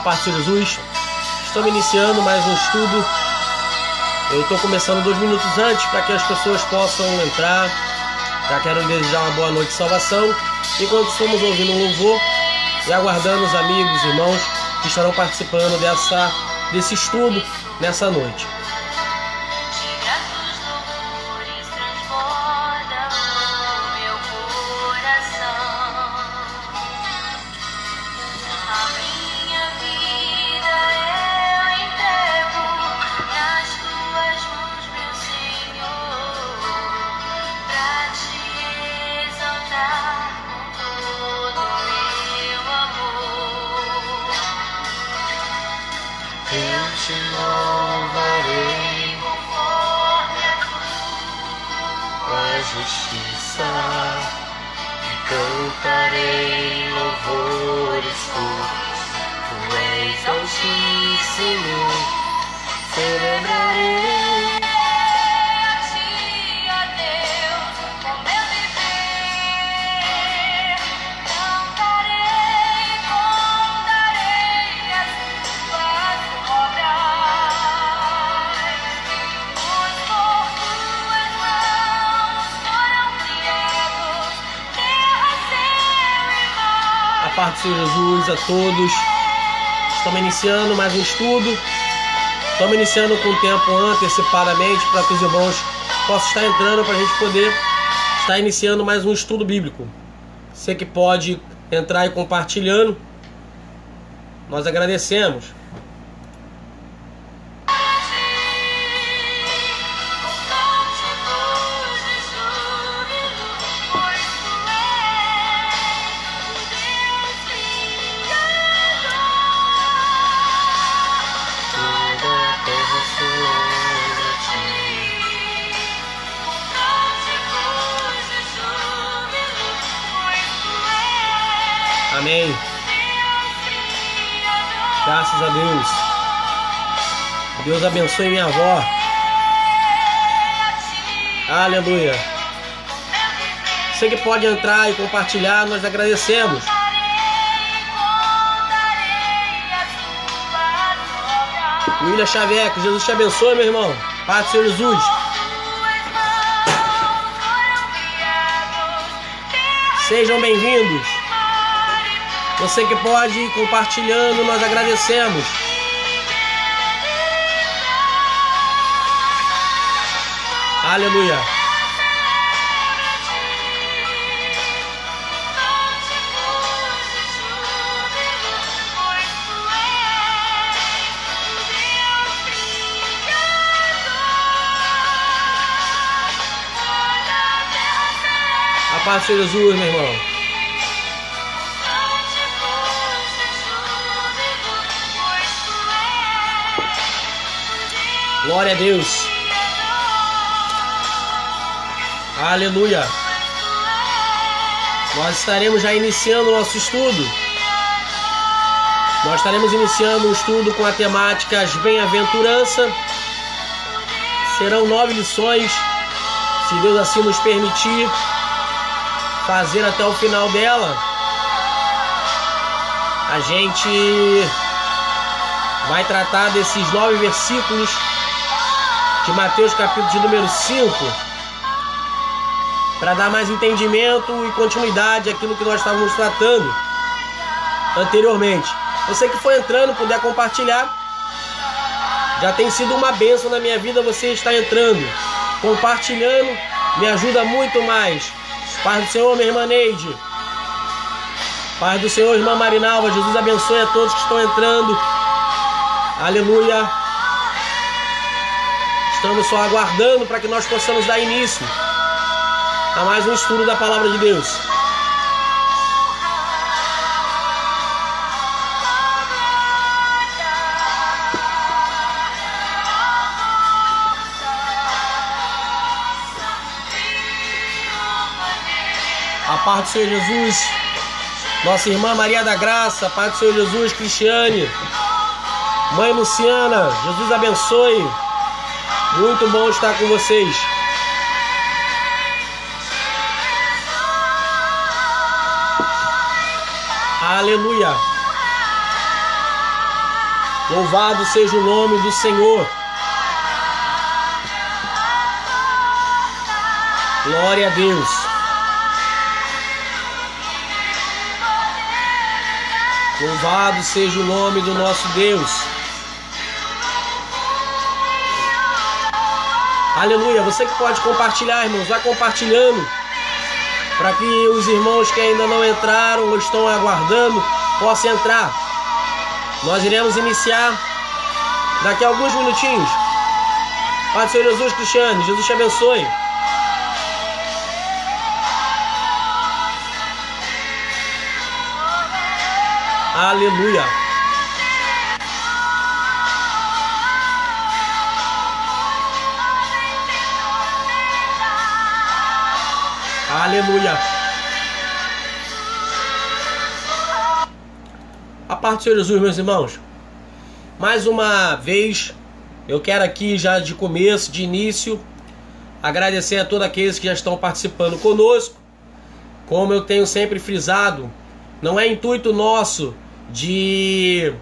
paz de Jesus. Estamos iniciando mais um estudo. Eu estou começando 2 minutos antes para que as pessoas possam entrar. Já quero desejar uma boa noite de salvação, enquanto estamos ouvindo um louvor e aguardando os amigos, irmãos que estarão participando desse estudo nessa noite. Eu te louvarei com a justiça e cantarei louvores puros. Tu és altíssimo, celebrarei a ti, ó Deus, com meu viver. Cantarei, contarei as tuas obras, pois por tuas mãos foram criados terra, céu e mar. A paz do Senhor Jesus a todos. Estamos iniciando mais um estudo. Estamos iniciando com o tempo antecipadamente para que os irmãos possam estar entrando para a gente poder estar iniciando mais um estudo bíblico. Você que pode entrar e compartilhando, nós agradecemos. Amém. Graças a Deus. Deus abençoe minha avó. Aleluia. Você que pode entrar e compartilhar, nós agradecemos. William Xavier, que Jesus te abençoe, meu irmão. Paz do Senhor Jesus. Sejam bem-vindos. Você que pode ir compartilhando, nós agradecemos. Aleluia. A paz do Senhor Jesus, meu irmão. Glória a Deus. Aleluia. Nós estaremos já iniciando o nosso estudo. Nós estaremos iniciando o estudo com a temática As Bem-aventuranças. Serão 9 lições, se Deus assim nos permitir fazer até o final dela. A gente vai tratar desses 9 versículos de Mateus capítulo de número 5, para dar mais entendimento e continuidade àquilo que nós estávamos tratando anteriormente. Você que foi entrando, puder compartilhar, já tem sido uma bênção na minha vida você estar entrando, compartilhando, me ajuda muito mais. Paz do Senhor, minha irmã Neide. Paz do Senhor, irmã Marinalva. Jesus abençoe a todos que estão entrando. Aleluia. Estamos só aguardando para que nós possamos dar início a mais um estudo da Palavra de Deus. A paz do Senhor Jesus. Nossa irmã Maria da Graça. A paz do Senhor Jesus. Cristiane. Mãe Luciana. Jesus abençoe. Muito bom estar com vocês. Aleluia. Louvado seja o nome do Senhor. Glória a Deus. Louvado seja o nome do nosso Deus. Aleluia. Você que pode compartilhar, irmãos, vai compartilhando, para que os irmãos que ainda não entraram ou estão aguardando possam entrar. Nós iremos iniciar daqui a alguns minutinhos. Pai do Senhor Jesus, Cristiane, Jesus te abençoe. Aleluia. Aleluia. A parte do Senhor Jesus, meus irmãos, mais uma vez eu quero aqui já de começo, de início, agradecer a todos aqueles que já estão participando conosco. Como eu tenho sempre frisado, não é intuito nosso de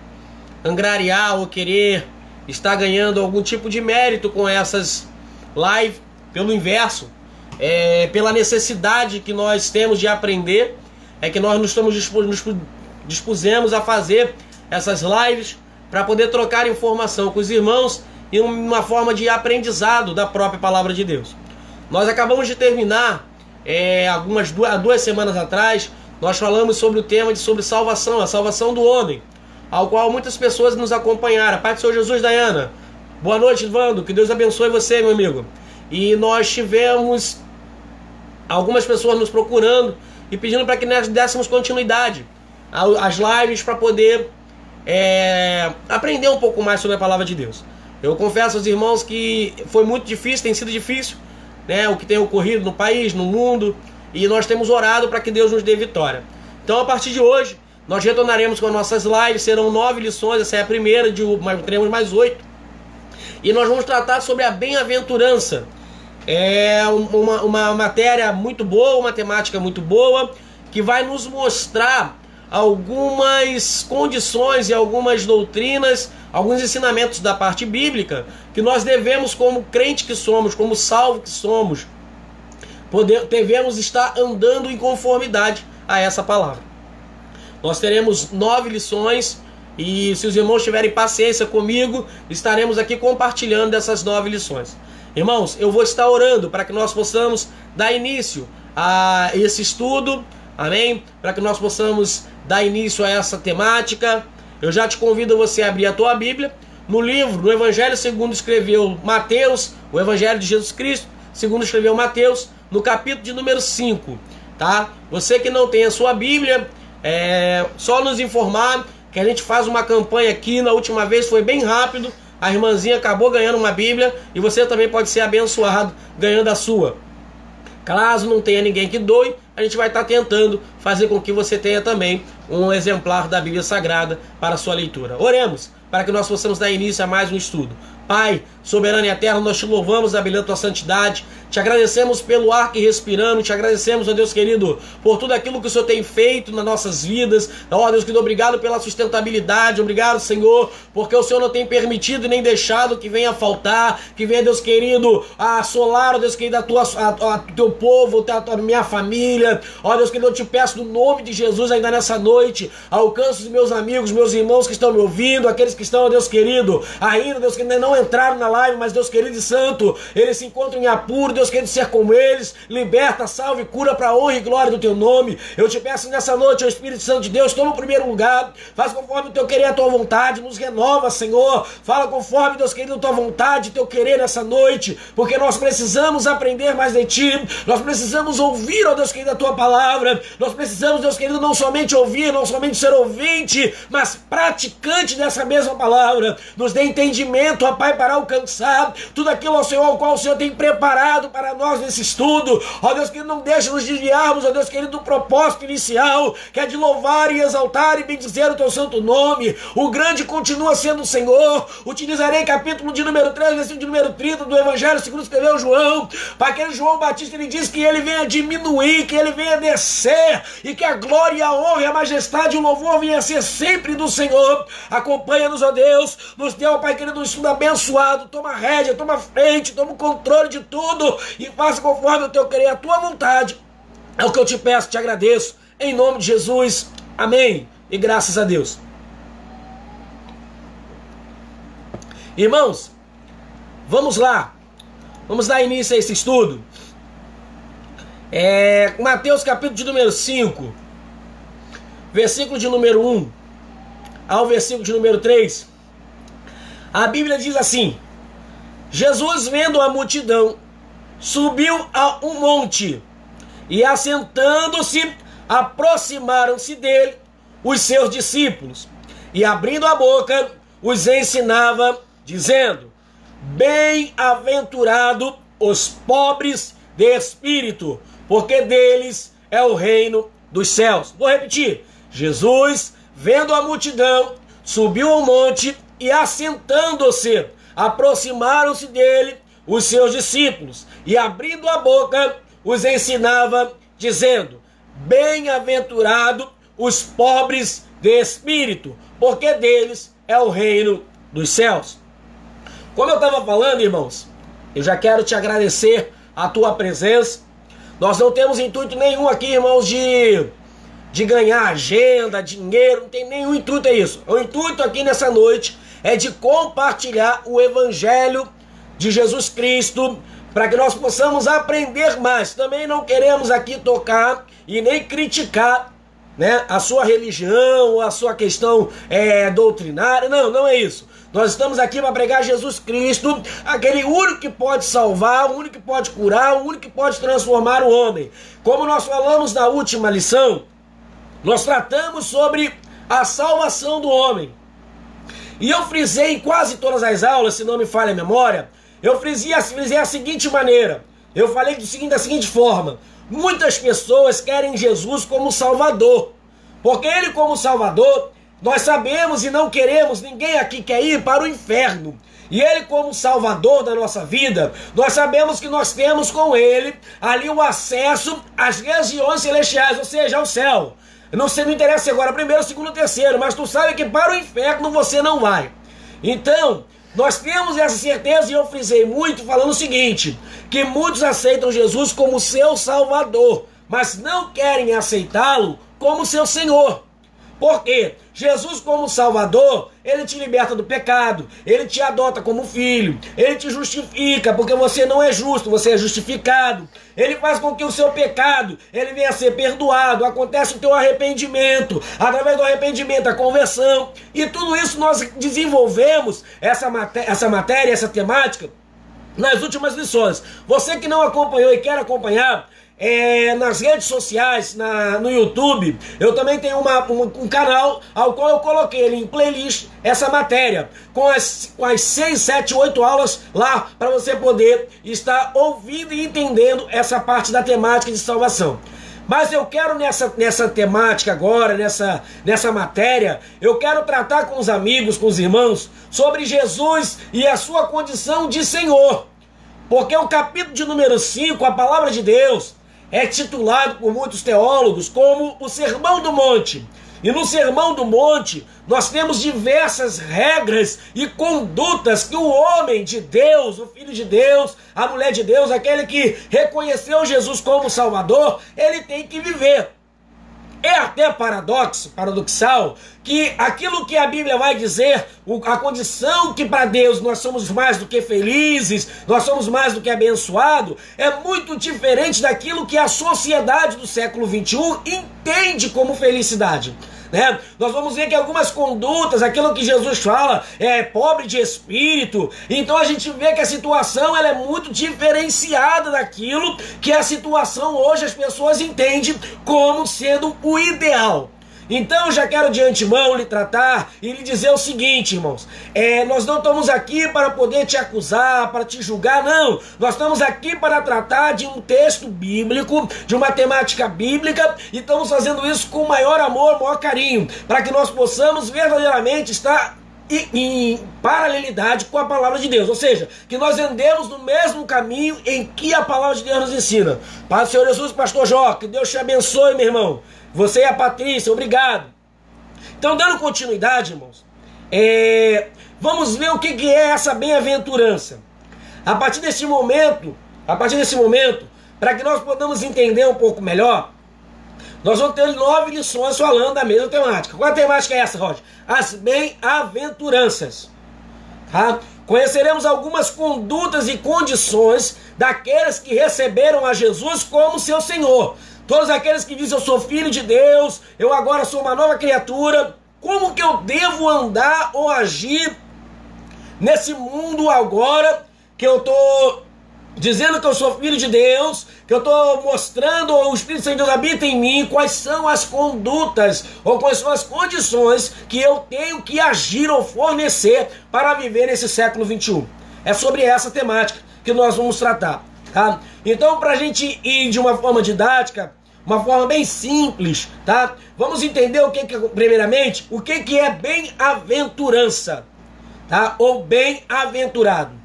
angariar ou querer estar ganhando algum tipo de mérito com essas lives. Pelo inverso, pela necessidade que nós temos de aprender, é que nós nos dispusemos a fazer essas lives para poder trocar informação com os irmãos e uma forma de aprendizado da própria palavra de Deus. Nós acabamos de terminar, há 2 semanas atrás, nós falamos sobre o tema sobre salvação, a salvação do homem, ao qual muitas pessoas nos acompanharam. Pai do Senhor Jesus, Dayana, boa noite, Vando, que Deus abençoe você, meu amigo. E nós tivemos algumas pessoas nos procurando e pedindo para que nós dessemos continuidade às lives para poder aprender um pouco mais sobre a palavra de Deus. Eu confesso aos irmãos que foi muito difícil, tem sido difícil, né, o que tem ocorrido no país, no mundo, e nós temos orado para que Deus nos dê vitória. Então, a partir de hoje, nós retornaremos com as nossas lives. Serão 9 lições, essa é a primeira, teremos mais 8. E nós vamos tratar sobre a bem-aventurança. É uma matéria muito boa, uma temática muito boa, que vai nos mostrar algumas condições e algumas doutrinas, alguns ensinamentos da parte bíblica, que nós devemos, como crente que somos, como salvo que somos, devemos estar andando em conformidade a essa palavra. Nós teremos 9 lições e, se os irmãos tiverem paciência comigo, estaremos aqui compartilhando dessas 9 lições. Irmãos, eu vou estar orando para que nós possamos dar início a esse estudo, amém? Para que nós possamos dar início a essa temática. Eu já te convido a você a abrir a tua Bíblia no livro, no Evangelho segundo escreveu Mateus, o Evangelho de Jesus Cristo segundo escreveu Mateus, no capítulo de número 5, tá? Você que não tem a sua Bíblia, só nos informar que a gente faz uma campanha aqui. Na última vez foi bem rápido, a irmãzinha acabou ganhando uma Bíblia e você também pode ser abençoado ganhando a sua. Caso não tenha ninguém que doe, a gente vai estar tentando fazer com que você tenha também um exemplar da Bíblia Sagrada para a sua leitura. Oremos para que nós possamos dar início a mais um estudo. Pai, soberano e eterno, nós te louvamos, abelhando a tua santidade, te agradecemos pelo ar que respiramos, te agradecemos, ó Deus querido, por tudo aquilo que o Senhor tem feito nas nossas vidas, ó Deus querido, obrigado pela sustentabilidade, obrigado, Senhor, porque o Senhor não tem permitido e nem deixado que venha faltar, que venha, Deus querido, a assolar, ó Deus querido, a teu povo, a minha família, ó Deus querido, eu te peço no nome de Jesus ainda nessa noite, alcance os meus amigos, meus irmãos que estão me ouvindo, aqueles que estão, ó Deus querido, ainda, Deus querido, não entraram na live, mas Deus querido e santo, eles se encontram em apuro, Deus querido, ser com eles, liberta, salve, cura para a honra e glória do teu nome. Eu te peço nessa noite, ó Espírito Santo de Deus, toma o primeiro lugar, faz conforme o teu querer, a tua vontade, nos renova, Senhor, fala conforme, Deus querido, a tua vontade, teu querer nessa noite, porque nós precisamos aprender mais de ti, nós precisamos ouvir, ó Deus querido, a tua palavra, nós precisamos, Deus querido, não somente ouvir, não somente ser ouvinte, mas praticante dessa mesma palavra. Nos dê entendimento, ó Pai, para alcançar tudo aquilo, ó Senhor, ao qual o Senhor tem preparado para nós nesse estudo. Ó Deus querido, não deixe nos desviarmos, ó Deus querido, do propósito inicial, que é de louvar e exaltar e bendizer o teu santo nome. O grande continua sendo o Senhor. Utilizarei capítulo de número 3, versículo de número 30 do Evangelho segundo escreveu João, para aquele João Batista, ele diz que ele venha diminuir, que ele venha descer, e que a glória, a honra, a majestade e o louvor venha a ser sempre do Senhor. Acompanha-nos, ó Deus, nos dê, ó Pai querido, um estudo abençoado. Toma a rédea, toma a frente, toma o controle de tudo e faça conforme o teu querer, a tua vontade. É o que eu te peço, te agradeço, em nome de Jesus, amém, e graças a Deus. Irmãos, vamos lá, vamos dar início a esse estudo. Mateus capítulo de número 5, versículo de número 1 ao versículo de número 3, a Bíblia diz assim: Jesus, vendo a multidão, subiu a um monte, e assentando-se, aproximaram-se dele os seus discípulos, e abrindo a boca, os ensinava, dizendo: Bem-aventurado os pobres de espírito, porque deles é o reino dos céus. Vou repetir. Jesus, vendo a multidão, subiu ao monte e, assentando-se, aproximaram-se dele os seus discípulos, e abrindo a boca, os ensinava, dizendo: Bem-aventurado os pobres de espírito, porque deles é o reino dos céus. Como eu estava falando, irmãos, eu já quero te agradecer a tua presença. Nós não temos intuito nenhum aqui, irmãos, de ganhar agenda, dinheiro, não tem nenhum intuito, é isso. O intuito aqui nessa noite é de compartilhar o Evangelho de Jesus Cristo, para que nós possamos aprender mais. Também não queremos aqui tocar e nem criticar, né, a sua religião, a sua questão doutrinária. Não é isso. Nós estamos aqui para pregar Jesus Cristo, aquele único que pode salvar, o único que pode curar, o único que pode transformar o homem. Como nós falamos na última lição, nós tratamos sobre a salvação do homem. E eu frisei em quase todas as aulas, se não me falha a memória, eu frisei a seguinte maneira. Eu falei da seguinte forma: muitas pessoas querem Jesus como Salvador, porque Ele como Salvador, nós sabemos e não queremos, ninguém aqui quer ir para o inferno. E Ele como Salvador da nossa vida, nós sabemos que nós temos com Ele ali o acesso às regiões celestiais, ou seja, ao céu. Não interessa agora primeiro, segundo, terceiro, mas tu sabe que para o inferno você não vai. Então, nós temos essa certeza, e eu frisei muito falando o seguinte, que muitos aceitam Jesus como seu Salvador, mas não querem aceitá-lo como seu Senhor. Por quê? Jesus como Salvador, Ele te liberta do pecado, Ele te adota como filho, Ele te justifica, porque você não é justo, você é justificado. Ele faz com que o seu pecado, ele venha a ser perdoado, acontece o teu arrependimento, através do arrependimento, a conversão, e tudo isso nós desenvolvemos, essa matéria, essa temática, nas últimas lições. Você que não acompanhou e quer acompanhar, nas redes sociais, no YouTube, eu também tenho um canal ao qual eu coloquei ele em playlist essa matéria, com as 6, 7, 8 aulas lá, para você poder estar ouvindo e entendendo essa parte da temática de salvação. Mas eu quero nessa temática agora, nessa matéria, eu quero tratar com os amigos, com os irmãos, sobre Jesus e a sua condição de Senhor. Porque o capítulo de número 5, a palavra de Deus, é titulado por muitos teólogos como o Sermão do Monte. E no Sermão do Monte, nós temos diversas regras e condutas que o homem de Deus, o Filho de Deus, a mulher de Deus, aquele que reconheceu Jesus como Salvador, ele tem que viver. É até paradoxal, que aquilo que a Bíblia vai dizer, a condição que para Deus nós somos mais do que felizes, nós somos mais do que abençoados, é muito diferente daquilo que a sociedade do século XXI entende como felicidade. Nós vamos ver que algumas condutas, aquilo que Jesus fala, é pobre de espírito. Então a gente vê que a situação ela é muito diferenciada daquilo que a situação hoje as pessoas entendem como sendo o ideal. Então eu já quero de antemão lhe tratar e lhe dizer o seguinte, irmãos, nós não estamos aqui para poder te acusar, para te julgar, não. Nós estamos aqui para tratar de um texto bíblico, de uma temática bíblica, e estamos fazendo isso com maior amor, maior carinho, para que nós possamos verdadeiramente estar em paralelidade com a palavra de Deus, ou seja, que nós andemos no mesmo caminho em que a palavra de Deus nos ensina. Pai do Senhor Jesus, pastor Jó, que Deus te abençoe, meu irmão. Você e a Patrícia, obrigado. Então, dando continuidade, irmãos, Vamos ver o que é essa bem-aventurança. A partir desse momento, para que nós possamos entender um pouco melhor, nós vamos ter 9 lições falando da mesma temática. Qual a temática é essa, Roger? As bem-aventuranças. Tá? Conheceremos algumas condutas e condições daqueles que receberam a Jesus como seu Senhor. Todos aqueles que dizem: eu sou filho de Deus, eu agora sou uma nova criatura. Como que eu devo andar ou agir nesse mundo agora que eu estou dizendo que eu sou filho de Deus, que eu estou mostrando o Espírito Santo de Deus habita em mim? Quais são as condutas ou quais são as condições que eu tenho que agir ou fornecer para viver nesse século 21? É sobre essa temática que nós vamos tratar, tá? Então, para a gente ir de uma forma didática, uma forma bem simples, tá? Vamos entender primeiramente, o que é bem-aventurança, tá? Ou bem-aventurado.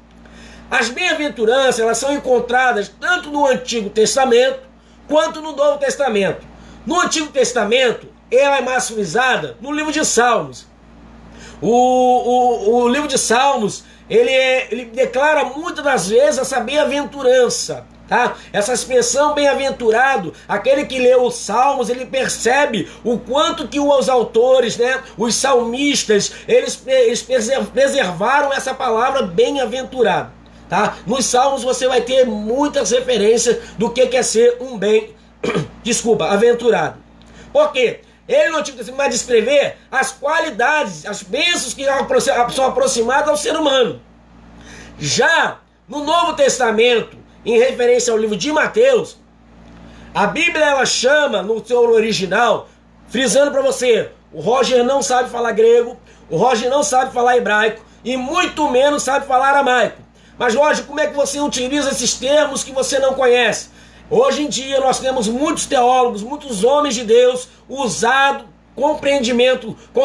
As bem-aventuranças, elas são encontradas tanto no Antigo Testamento quanto no Novo Testamento. No Antigo Testamento, ela é mais frisada no livro de Salmos. O livro de Salmos, ele declara muitas das vezes essa bem-aventurança, tá? Essa expressão bem-aventurado, aquele que lê os Salmos, ele percebe o quanto que os autores, né, os salmistas, eles preservaram essa palavra bem-aventurado, tá? Nos Salmos você vai ter muitas referências do que é ser um aventurado. Por quê? Ele no Antigo Testamento vai descrever as qualidades, as bênçãos que são aproximadas ao ser humano. Já no Novo Testamento, em referência ao livro de Mateus, a Bíblia ela chama, no seu original, frisando para você: o Roger não sabe falar grego, o Roger não sabe falar hebraico e muito menos sabe falar aramaico. Mas Roger, como é que você utiliza esses termos que você não conhece? Hoje em dia nós temos muitos teólogos, muitos homens de Deus usado com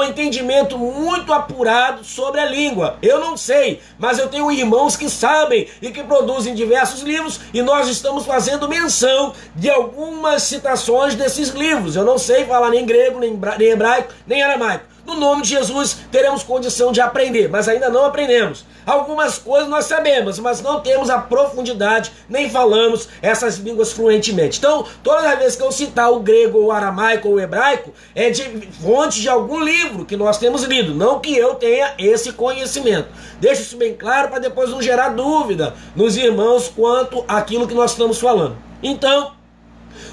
entendimento muito apurado sobre a língua. Eu não sei, mas eu tenho irmãos que sabem e que produzem diversos livros e nós estamos fazendo menção de algumas citações desses livros. Eu não sei falar nem grego, nem hebraico, nem aramaico. No nome de Jesus teremos condição de aprender, mas ainda não aprendemos. Algumas coisas nós sabemos, mas não temos a profundidade, nem falamos essas línguas fluentemente. Então, todas as vezes que eu citar o grego, ou o aramaico, ou o hebraico, é de fonte de algum livro que nós temos lido, não que eu tenha esse conhecimento. Deixa isso bem claro para depois não gerar dúvida nos irmãos quanto àquilo que nós estamos falando. Então,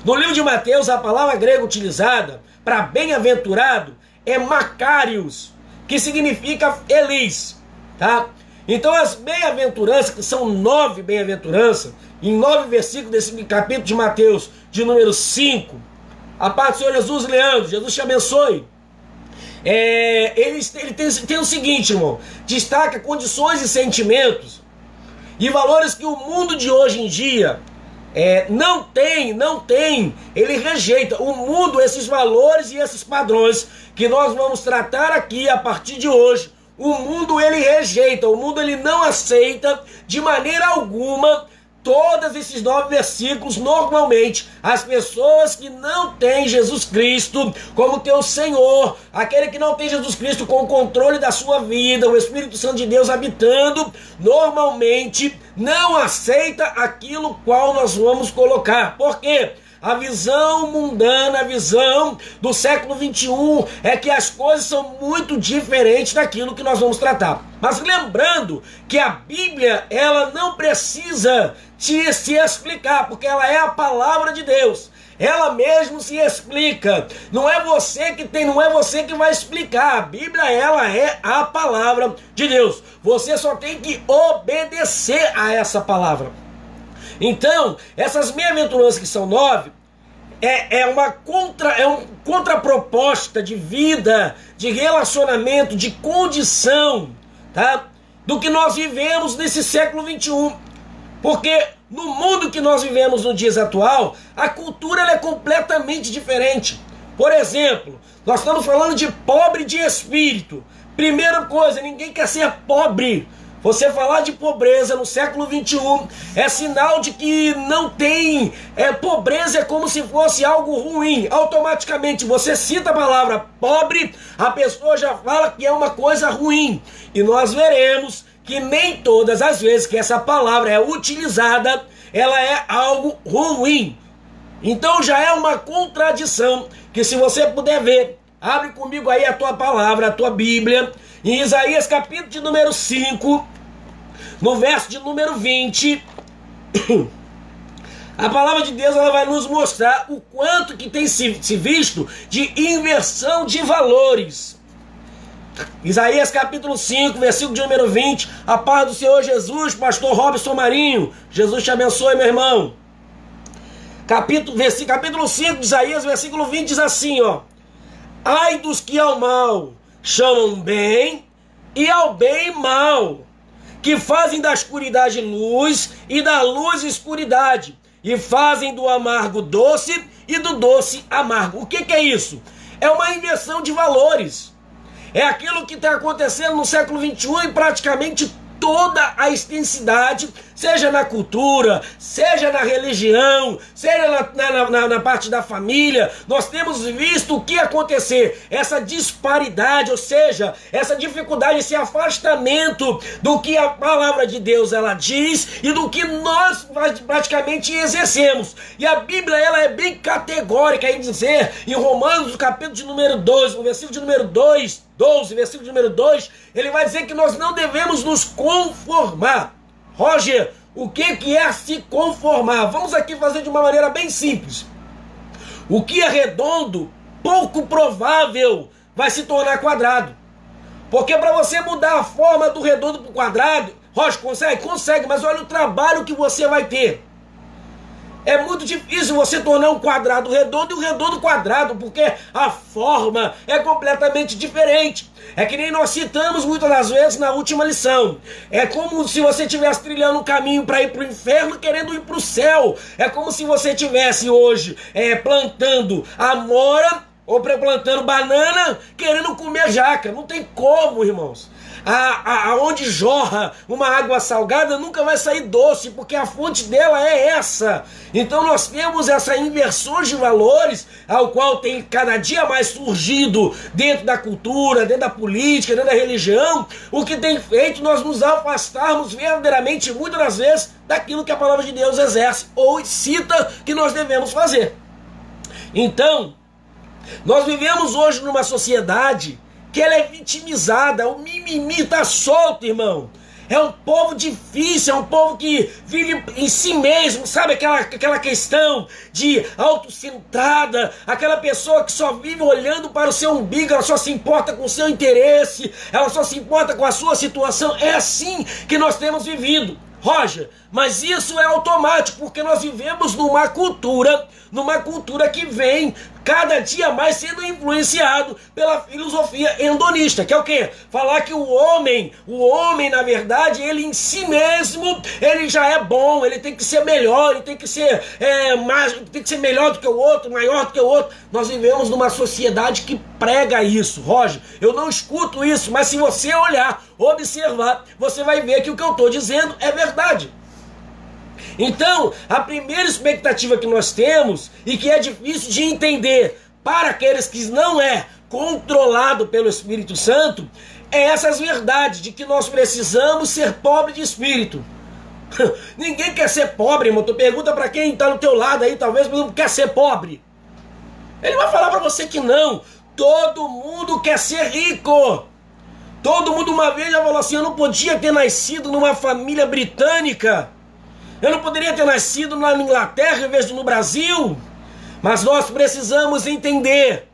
no livro de Mateus, a palavra grega utilizada para bem-aventurado é Macarius, que significa feliz, tá? Então as bem-aventuranças, que são 9 bem-aventuranças, em 9 versículos desse capítulo de Mateus, de número 5, a paz do Senhor Jesus, Leandro, Jesus te abençoe. Ele tem o seguinte, irmão: destaca condições e sentimentos e valores que o mundo de hoje em dia não tem, ele rejeita. O mundo, esses valores e esses padrões que nós vamos tratar aqui a partir de hoje, o mundo ele rejeita, o mundo ele não aceita de maneira alguma. Todos esses 9 versículos, normalmente, as pessoas que não têm Jesus Cristo como teu Senhor, aquele que não tem Jesus Cristo com o controle da sua vida, o Espírito Santo de Deus habitando, normalmente não aceita aquilo qual nós vamos colocar. Por quê? A visão mundana, a visão do século 21 é que as coisas são muito diferentes daquilo que nós vamos tratar. Mas lembrando que a Bíblia, ela não precisa se explicar, porque ela é a palavra de Deus. Ela mesmo se explica. Não é você que vai explicar. A Bíblia, ela é a palavra de Deus. Você só tem que obedecer a essa palavra. Então, essas bem-aventuranças que são 9, é uma contraproposta de vida, de relacionamento, de condição, tá? Do que nós vivemos nesse século 21. Porque no mundo que nós vivemos nos dias atual, a cultura ela é completamente diferente. Por exemplo, nós estamos falando de pobre de espírito. Primeira coisa, ninguém quer ser pobre. Você falar de pobreza no século 21 é sinal de que não tem pobreza, é como se fosse algo ruim. Automaticamente você cita a palavra pobre, a pessoa já fala que é uma coisa ruim. E nós veremos que nem todas as vezes que essa palavra é utilizada, ela é algo ruim. Então já é uma contradição que, se você puder ver, abre comigo aí a tua palavra, a tua Bíblia, em Isaías capítulo de número 5, no verso de número 20, a palavra de Deus ela vai nos mostrar o quanto que tem se visto de inversão de valores. Isaías capítulo 5, versículo de número 20, a paz do Senhor Jesus, pastor Robson Marinho, Jesus te abençoe, meu irmão. Capítulo 5 de Isaías, versículo 20, diz assim, ó: ai dos que ao mal chamam bem e ao bem mal, que fazem da escuridade luz e da luz escuridade, e fazem do amargo doce e do doce amargo. O que é isso? É uma inversão de valores. É aquilo que está acontecendo no século 21 em praticamente toda a extensidade, seja na cultura, seja na religião, seja na parte da família. Nós temos visto o que acontecer, essa disparidade, ou seja, essa dificuldade, esse afastamento do que a palavra de Deus ela diz e do que nós praticamente exercemos. E a Bíblia ela é bem categórica em dizer, em Romanos, no capítulo de número 2, no versículo de número 12, versículo de número 2, ele vai dizer que nós não devemos nos conformar. Roger, o que é se conformar? Vamos aqui fazer de uma maneira bem simples. O que é redondo, pouco provável vai se tornar quadrado. Porque para você mudar a forma do redondo para o quadrado, Roger, consegue? Consegue, mas olha o trabalho que você vai ter. É muito difícil você tornar um quadrado redondo e um redondo quadrado, porque a forma é completamente diferente. É que nem nós citamos muitas das vezes na última lição. É como se você estivesse trilhando um caminho para ir para o inferno querendo ir para o céu. É como se você estivesse hoje plantando amora ou plantando banana querendo comer jaca. Não tem como, irmãos. Aonde jorra uma água salgada nunca vai sair doce, porque a fonte dela é essa. Então nós temos essa inversão de valores, ao qual tem cada dia mais surgido dentro da cultura, dentro da política, dentro da religião, o que tem feito nós nos afastarmos verdadeiramente, muitas das vezes, daquilo que a palavra de Deus exerce ou cita que nós devemos fazer. Então, nós vivemos hoje numa sociedade que ela é vitimizada, o mimimi está solto, irmão. É um povo difícil, é um povo que vive em si mesmo, sabe? Aquela questão de autocentrada, aquela pessoa que só vive olhando para o seu umbigo, ela só se importa com o seu interesse, ela só se importa com a sua situação. É assim que nós temos vivido. Roger, mas isso é automático, porque nós vivemos numa cultura que vem cada dia mais sendo influenciado pela filosofia hedonista, que é o quê? Falar que o homem na verdade, ele em si mesmo, ele já é bom, ele tem que ser melhor, ele tem que ser tem que ser melhor do que o outro, maior do que o outro. Nós vivemos numa sociedade que prega isso, Roger. Eu não escuto isso, mas se você olhar, observar, você vai ver que o que eu estou dizendo é verdade. Então, a primeira expectativa que nós temos, e que é difícil de entender para aqueles que não é controlado pelo Espírito Santo, é essas verdades de que nós precisamos ser pobre de espírito. Ninguém quer ser pobre, irmão. Tu pergunta para quem está no teu lado aí, talvez não quer ser pobre. Ele vai falar para você que não. Todo mundo quer ser rico. Todo mundo uma vez já falou assim: eu não podia ter nascido numa família britânica. Eu não poderia ter nascido na Inglaterra em vez de no Brasil. Mas nós precisamos entender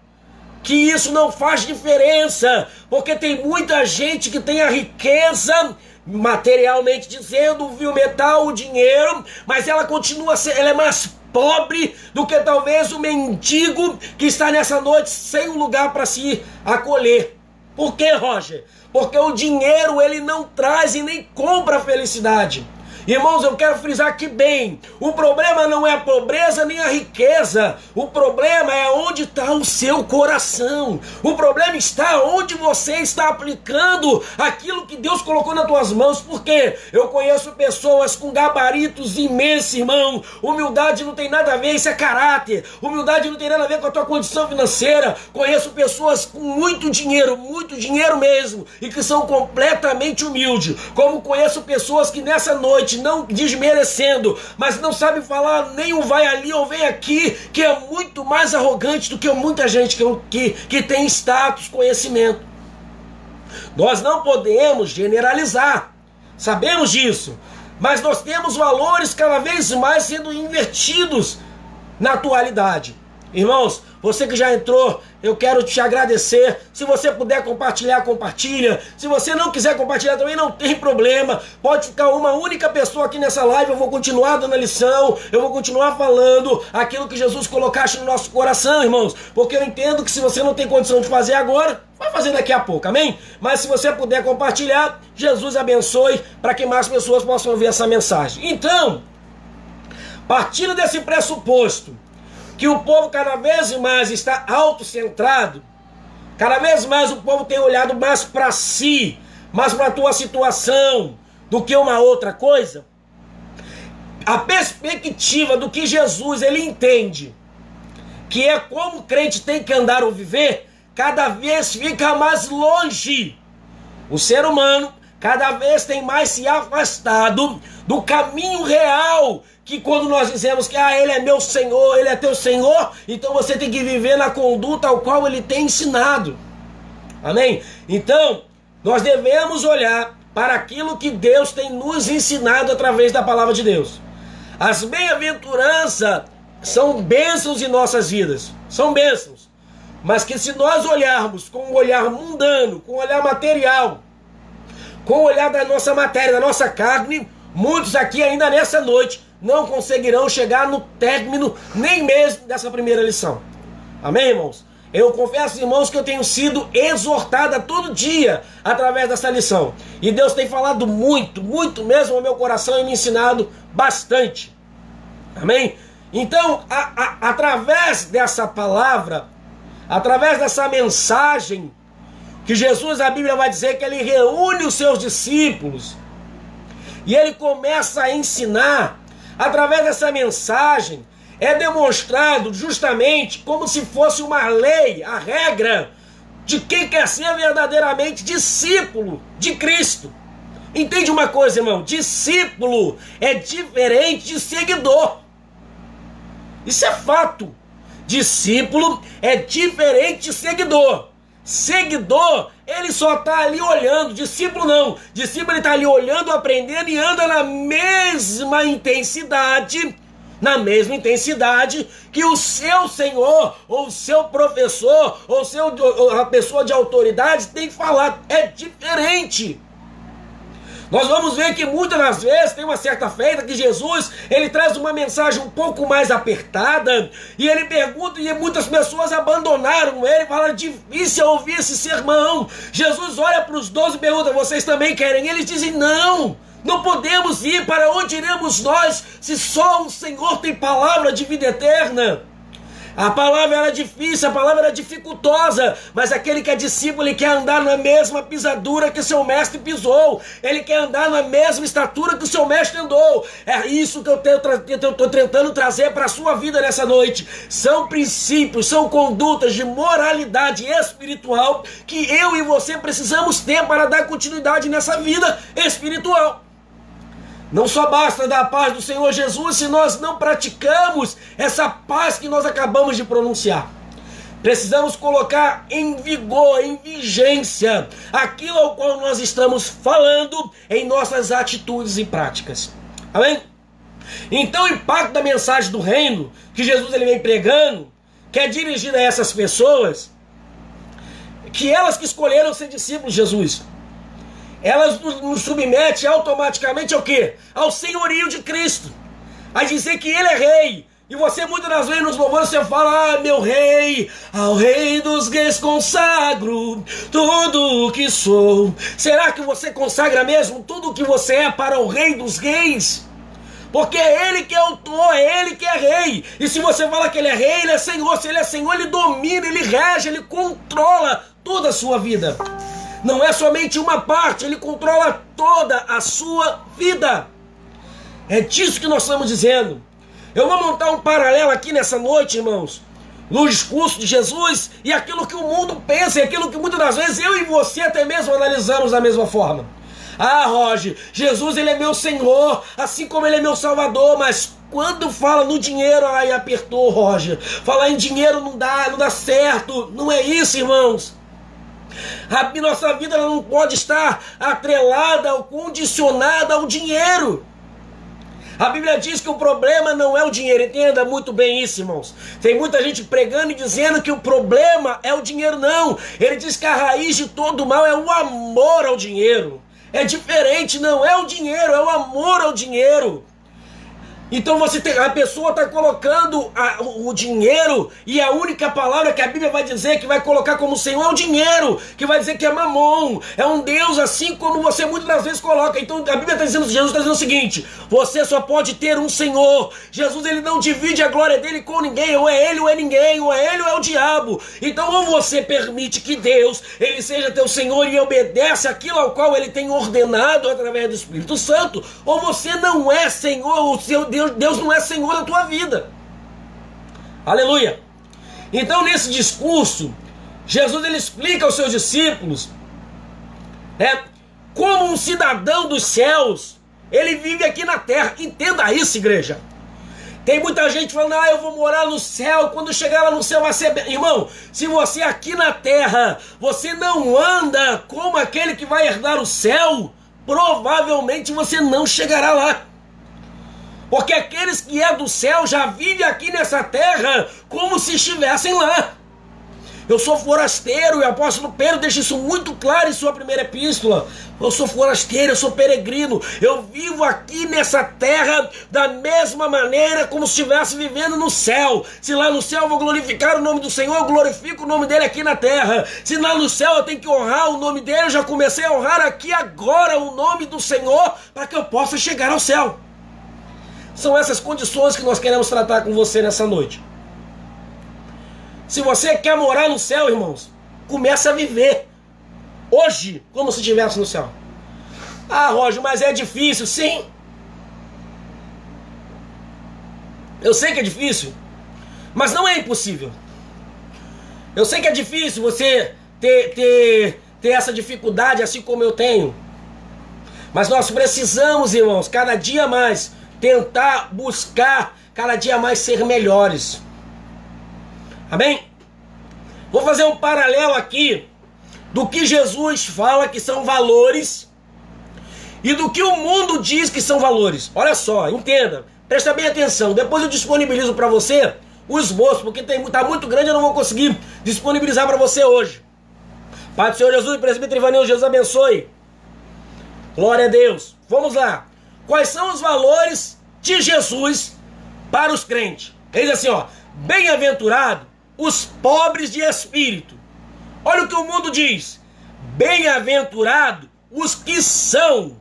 que isso não faz diferença, porque tem muita gente que tem a riqueza, materialmente dizendo, o metal, o dinheiro, mas ela continua ela é mais pobre do que talvez o mendigo que está nessa noite sem um lugar para se acolher. Por quê, Roger? Porque o dinheiro ele não traz e nem compra a felicidade. Irmãos, eu quero frisar aqui bem, o problema não é a pobreza nem a riqueza, o problema é onde está o seu coração, o problema está onde você está aplicando aquilo que Deus colocou nas tuas mãos, porque eu conheço pessoas com gabaritos imensos, irmão, humildade não tem nada a ver, isso é caráter, humildade não tem nada a ver com a tua condição financeira, conheço pessoas com muito dinheiro mesmo, e que são completamente humildes, como conheço pessoas que nessa noite, não desmerecendo, mas não sabe falar nem um vai ali ou vem aqui, que é muito mais arrogante do que muita gente que tem status, conhecimento. Nós não podemos generalizar, sabemos disso, mas nós temos valores cada vez mais sendo invertidos na atualidade. Irmãos, você que já entrou, eu quero te agradecer. Se você puder compartilhar, compartilha. Se você não quiser compartilhar também, não tem problema. Pode ficar uma única pessoa aqui nessa live. Eu vou continuar dando a lição. Eu vou continuar falando aquilo que Jesus colocaste no nosso coração, irmãos. Porque eu entendo que se você não tem condição de fazer agora, vai fazer daqui a pouco, amém? Mas se você puder compartilhar, Jesus abençoe para que mais pessoas possam ouvir essa mensagem. Então, partindo desse pressuposto, que o povo cada vez mais está autocentrado, cada vez mais o povo tem olhado mais para si, mais para a tua situação, do que uma outra coisa, a perspectiva do que Jesus ele entende, que é como o crente tem que andar ou viver, cada vez fica mais longe. O ser humano cada vez tem mais se afastado do caminho real, que quando nós dizemos que ele é meu Senhor, ele é teu Senhor, então você tem que viver na conduta ao qual ele tem ensinado. Amém? Então, nós devemos olhar para aquilo que Deus tem nos ensinado através da palavra de Deus. As bem-aventuranças são bênçãos em nossas vidas, são bênçãos, mas que se nós olharmos com um olhar mundano, com um olhar material, com o olhar da nossa matéria, da nossa carne, muitos aqui ainda nessa noite não conseguirão chegar no término nem mesmo dessa primeira lição. Amém, irmãos? Eu confesso, irmãos, que eu tenho sido exortada todo dia através dessa lição. E Deus tem falado muito, muito mesmo ao meu coração e me ensinado bastante. Amém? Então, através dessa palavra, através dessa mensagem, que Jesus, a Bíblia vai dizer que ele reúne os seus discípulos e ele começa a ensinar. Através dessa mensagem é demonstrado justamente como se fosse uma lei, a regra de quem quer ser verdadeiramente discípulo de Cristo. Entende uma coisa, irmão? Discípulo é diferente de seguidor. Isso é fato. Discípulo é diferente de seguidor. Seguidor, ele só está ali olhando. Discípulo não. Discípulo ele está ali olhando, aprendendo e anda na mesma intensidade que o seu Senhor, ou o seu professor, ou a pessoa de autoridade tem que falar. É diferente. Nós vamos ver que muitas das vezes tem uma certa feita que Jesus, ele traz uma mensagem um pouco mais apertada, e ele pergunta, e muitas pessoas abandonaram ele, falaram, difícil ouvir esse sermão. Jesus olha para os 12 e pergunta, vocês também querem? Eles dizem, não podemos ir, para onde iremos nós, se só o Senhor tem palavra de vida eterna? A palavra era difícil, a palavra era dificultosa, mas aquele que é discípulo, ele quer andar na mesma pisadura que seu mestre pisou, ele quer andar na mesma estatura que o seu mestre andou. É isso que eu estou tentando trazer para a sua vida nessa noite. São princípios, são condutas de moralidade espiritual que eu e você precisamos ter para dar continuidade nessa vida espiritual. Não só basta dar a paz do Senhor Jesus se nós não praticamos essa paz que nós acabamos de pronunciar. Precisamos colocar em vigor, em vigência, aquilo ao qual nós estamos falando em nossas atitudes e práticas. Amém? Então o impacto da mensagem do reino que Jesus ele vem pregando, que é dirigida a essas pessoas, que elas que escolheram ser discípulos de Jesus, elas nos submetem automaticamente ao quê? Ao senhorio de Cristo. A dizer que ele é rei, E você muitas das vezes nos louvores você fala: ah, meu rei, ao rei dos reis consagro tudo o que sou. Será que você consagra mesmo tudo o que você é para o rei dos reis? Porque é ele que é autor, é ele que é rei. E se você fala que ele é rei, ele é senhor. Se ele é senhor, ele domina, ele rege, ele controla toda a sua vida. Não é somente uma parte, ele controla toda a sua vida. É disso que nós estamos dizendo. Eu vou montar um paralelo aqui nessa noite, irmãos, no discurso de Jesus e aquilo que o mundo pensa, e aquilo que muitas das vezes eu e você até mesmo analisamos da mesma forma. Ah, Roger, Jesus ele é meu Senhor, assim como ele é meu Salvador, mas quando fala no dinheiro, aí apertou, Roger. Falar em dinheiro não dá certo. Não é isso, irmãos. A nossa vida ela não pode estar atrelada ou condicionada ao dinheiro. A Bíblia diz que o problema não é o dinheiro. Entenda muito bem isso, irmãos. Tem muita gente pregando e dizendo que o problema é o dinheiro. Não. Ele diz que a raiz de todo mal é o amor ao dinheiro. É diferente, não é o dinheiro, é o amor ao dinheiro. Então a pessoa está colocando o dinheiro, e a única palavra que a Bíblia vai dizer que vai colocar como Senhor é o dinheiro, que vai dizer que é mamon, é um Deus assim como você muitas das vezes coloca. Então a Bíblia está dizendo, Jesus está dizendo o seguinte: você só pode ter um Senhor. Jesus ele não divide a glória dele com ninguém, ou é ele ou é ninguém, ou é ele ou é o diabo. Então ou você permite que Deus ele seja teu Senhor e obedece aquilo ao qual ele tem ordenado através do Espírito Santo, ou você não é Senhor, o seu Deus não é Senhor da tua vida. Aleluia. Então nesse discurso Jesus ele explica aos seus discípulos, como um cidadão dos céus ele vive aqui na terra. Entenda isso, igreja. Tem muita gente falando: ah, eu vou morar no céu, quando chegar lá no céu vai ser bem. Irmão, se você aqui na terra você não anda como aquele que vai herdar o céu, provavelmente você não chegará lá. Porque aqueles que é do céu já vivem aqui nessa terra como se estivessem lá. Eu sou forasteiro, e o apóstolo Pedro deixa isso muito claro em sua primeira epístola. Eu sou forasteiro, eu sou peregrino. Eu vivo aqui nessa terra da mesma maneira como se estivesse vivendo no céu. Se lá no céu eu vou glorificar o nome do Senhor, eu glorifico o nome dele aqui na terra. Se lá no céu eu tenho que honrar o nome dele, eu já comecei a honrar aqui agora o nome do Senhor para que eu possa chegar ao céu. São essas condições que nós queremos tratar com você nessa noite. Se você quer morar no céu, irmãos, comece a viver hoje como se estivesse no céu. Ah, Roger, mas é difícil. Sim. Eu sei que é difícil, mas não é impossível. Eu sei que é difícil você ter essa dificuldade assim como eu tenho. Mas nós precisamos, irmãos, cada dia mais tentar buscar cada dia mais ser melhores. Amém? Vou fazer um paralelo aqui do que Jesus fala que são valores e do que o mundo diz que são valores. Olha só, entenda, presta bem atenção. Depois eu disponibilizo para você o esboço, porque está muito grande, eu não vou conseguir disponibilizar para você hoje. Pai do Senhor Jesus, presbítero Ivanildo, Jesus abençoe. Glória a Deus. Vamos lá. Quais são os valores de Jesus para os crentes? Ele diz assim, ó: bem-aventurado os pobres de espírito. Olha o que o mundo diz: bem-aventurado os que são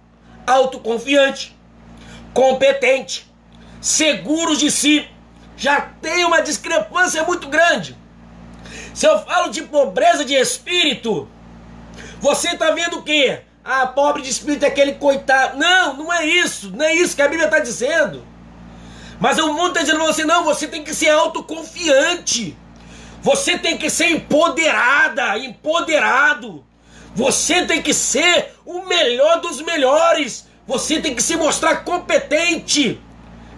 autoconfiantes, competentes, seguros de si. Já tem uma discrepância muito grande. Se eu falo de pobreza de espírito, você está vendo o quê? Ah, pobre de espírito é aquele coitado. Não, não é isso. Não é isso que a Bíblia está dizendo. Mas o mundo está dizendo assim: não, você tem que ser autoconfiante. Você tem que ser empoderada, empoderado. Você tem que ser o melhor dos melhores. Você tem que se mostrar competente.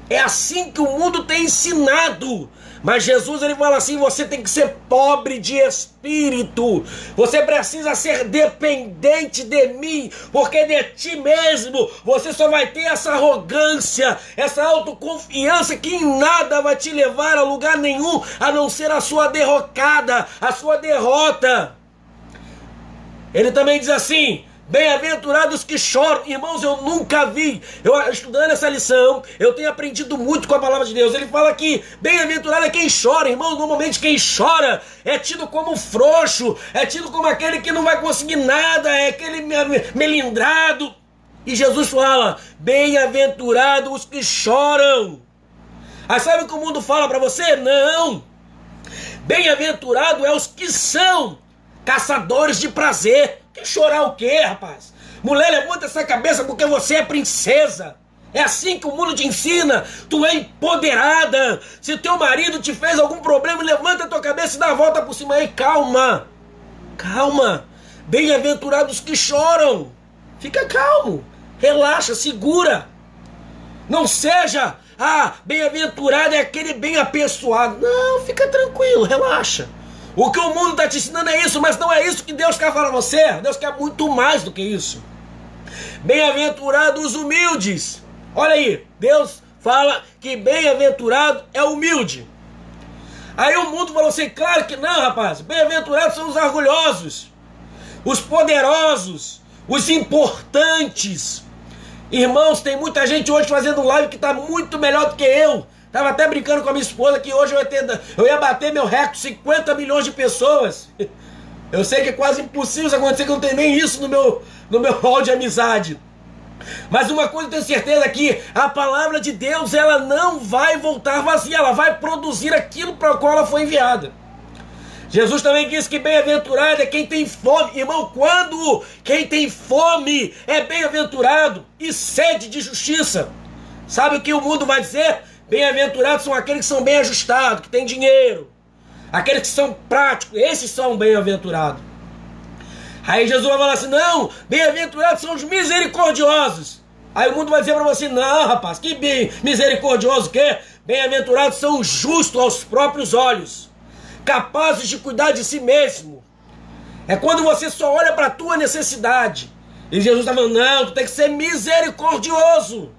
É assim que o mundo tem ensinado. Mas Jesus ele fala assim: você tem que ser pobre de espírito. Você precisa ser dependente de mim, porque de ti mesmo você só vai ter essa arrogância, essa autoconfiança que em nada vai te levar a lugar nenhum, a não ser a sua derrocada, a sua derrota. Ele também diz assim: Bem-aventurados que choram. Irmãos, eu nunca vi, eu estudando essa lição, eu tenho aprendido muito com a palavra de Deus. Ele fala aqui, bem-aventurado é quem chora. Irmãos, normalmente quem chora é tido como frouxo, é tido como aquele que não vai conseguir nada, é aquele melindrado. E Jesus fala, bem-aventurados os que choram. Aí sabe o que o mundo fala para você? Não. Bem-aventurado é os que são caçadores de prazer. Que chorar o quê, rapaz? Mulher, levanta essa cabeça porque você é princesa. É assim que o mundo te ensina. Tu é empoderada. Se teu marido te fez algum problema, levanta a tua cabeça e dá a volta por cima aí. Calma. Calma. Bem-aventurados que choram. Fica calmo. Relaxa, segura. Não seja, bem-aventurado é aquele bem apessoado. Não, fica tranquilo, relaxa. O que o mundo está te ensinando é isso, mas não é isso que Deus quer falar a você. Deus quer muito mais do que isso. Bem-aventurados os humildes. Olha aí, Deus fala que bem-aventurado é humilde. Aí o mundo falou assim, claro que não, rapaz. Bem-aventurados são os orgulhosos, os poderosos, os importantes. Irmãos, tem muita gente hoje fazendo live que está muito melhor do que eu. Estava até brincando com a minha esposa que hoje eu ia bater meu recorde, 50 milhões de pessoas. Eu sei que é quase impossível isso acontecer, que eu não tenho nem isso no meu hall de amizade. Mas uma coisa eu tenho certeza que a palavra de Deus, ela não vai voltar vazia, ela vai produzir aquilo para o qual ela foi enviada. Jesus também disse que bem-aventurado é quem tem fome. Irmão, quando quem tem fome é bem-aventurado e sede de justiça. Sabe o que o mundo vai dizer? Bem-aventurados são aqueles que são bem ajustados, que têm dinheiro. Aqueles que são práticos, esses são bem-aventurados. Aí Jesus vai falar assim, não, bem-aventurados são os misericordiosos. Aí o mundo vai dizer para você, não, rapaz, que bem misericordioso que é? Bem-aventurados são os justos aos próprios olhos, capazes de cuidar de si mesmo. É quando você só olha para a tua necessidade. E Jesus está falando, não, tu tem que ser misericordioso.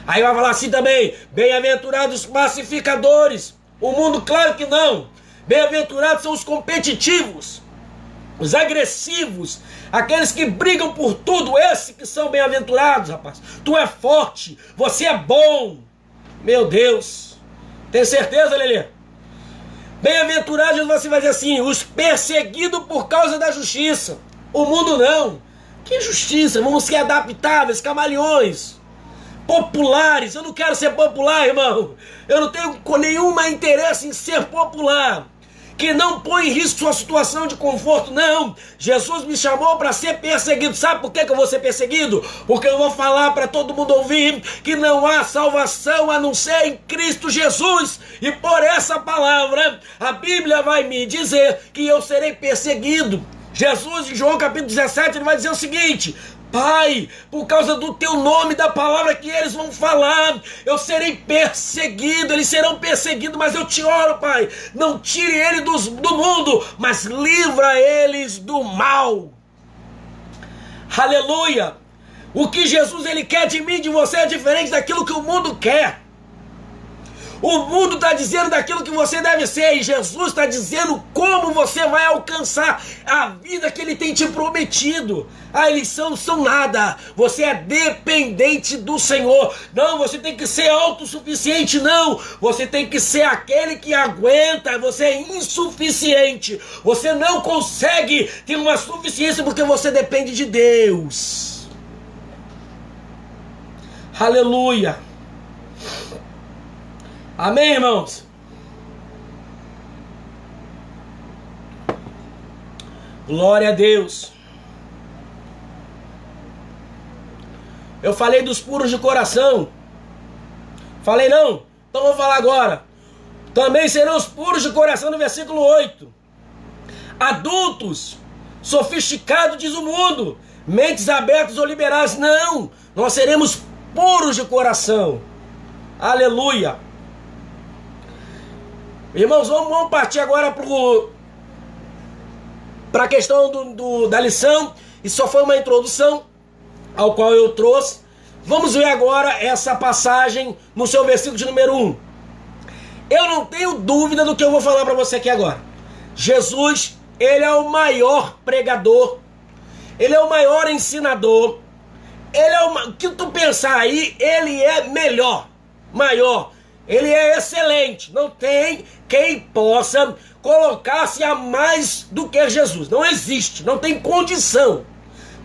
Aí vai falar assim também, bem-aventurados pacificadores. O mundo, claro que não. Bem-aventurados são os competitivos, os agressivos, aqueles que brigam por tudo, esses que são bem-aventurados, rapaz. Tu é forte, você é bom. Meu Deus. Tem certeza, Lelê? Bem-aventurados, você vai dizer assim, os perseguidos por causa da justiça. O mundo não. Que justiça? Vamos ser adaptáveis, camaleões, populares. Eu não quero ser popular, irmão. Eu não tenho nenhum interesse em ser popular, que não põe em risco sua situação de conforto, não. Jesus me chamou para ser perseguido. Sabe por que eu vou ser perseguido? Porque eu vou falar para todo mundo ouvir que não há salvação a não ser em Cristo Jesus. E por essa palavra, a Bíblia vai me dizer que eu serei perseguido. Jesus, em João capítulo 17, ele vai dizer o seguinte, Pai, por causa do teu nome, da palavra que eles vão falar, eu serei perseguido, eles serão perseguidos, mas eu te oro, Pai, não tire ele do mundo, mas livra eles do mal. Aleluia! O que Jesus ele quer de mim, de você, é diferente daquilo que o mundo quer. O mundo está dizendo daquilo que você deve ser, e Jesus está dizendo como você vai alcançar a vida que ele tem te prometido. A eleição não são nada, você é dependente do Senhor. Não, você tem que ser autossuficiente, não. Você tem que ser aquele que aguenta, você é insuficiente. Você não consegue ter uma suficiência porque você depende de Deus. Aleluia. Amém, irmãos? Glória a Deus. Eu falei dos puros de coração. Falei não? Então vou falar agora. Também serão os puros de coração no versículo 8. Adultos, sofisticados, diz o mundo, mentes abertas ou liberais. Não, nós seremos puros de coração. Aleluia. Irmãos, vamos partir agora para a questão da lição. Isso só foi uma introdução ao qual eu trouxe. Vamos ver agora essa passagem no seu versículo de número 1. Eu não tenho dúvida do que eu vou falar para você aqui agora. Jesus, ele é o maior pregador. ele é o maior ensinador, ele é o que tu pensar aí, ele é melhor, maior, ele é excelente. Não tem quem possa colocar-se a mais do que Jesus. Não existe, não tem condição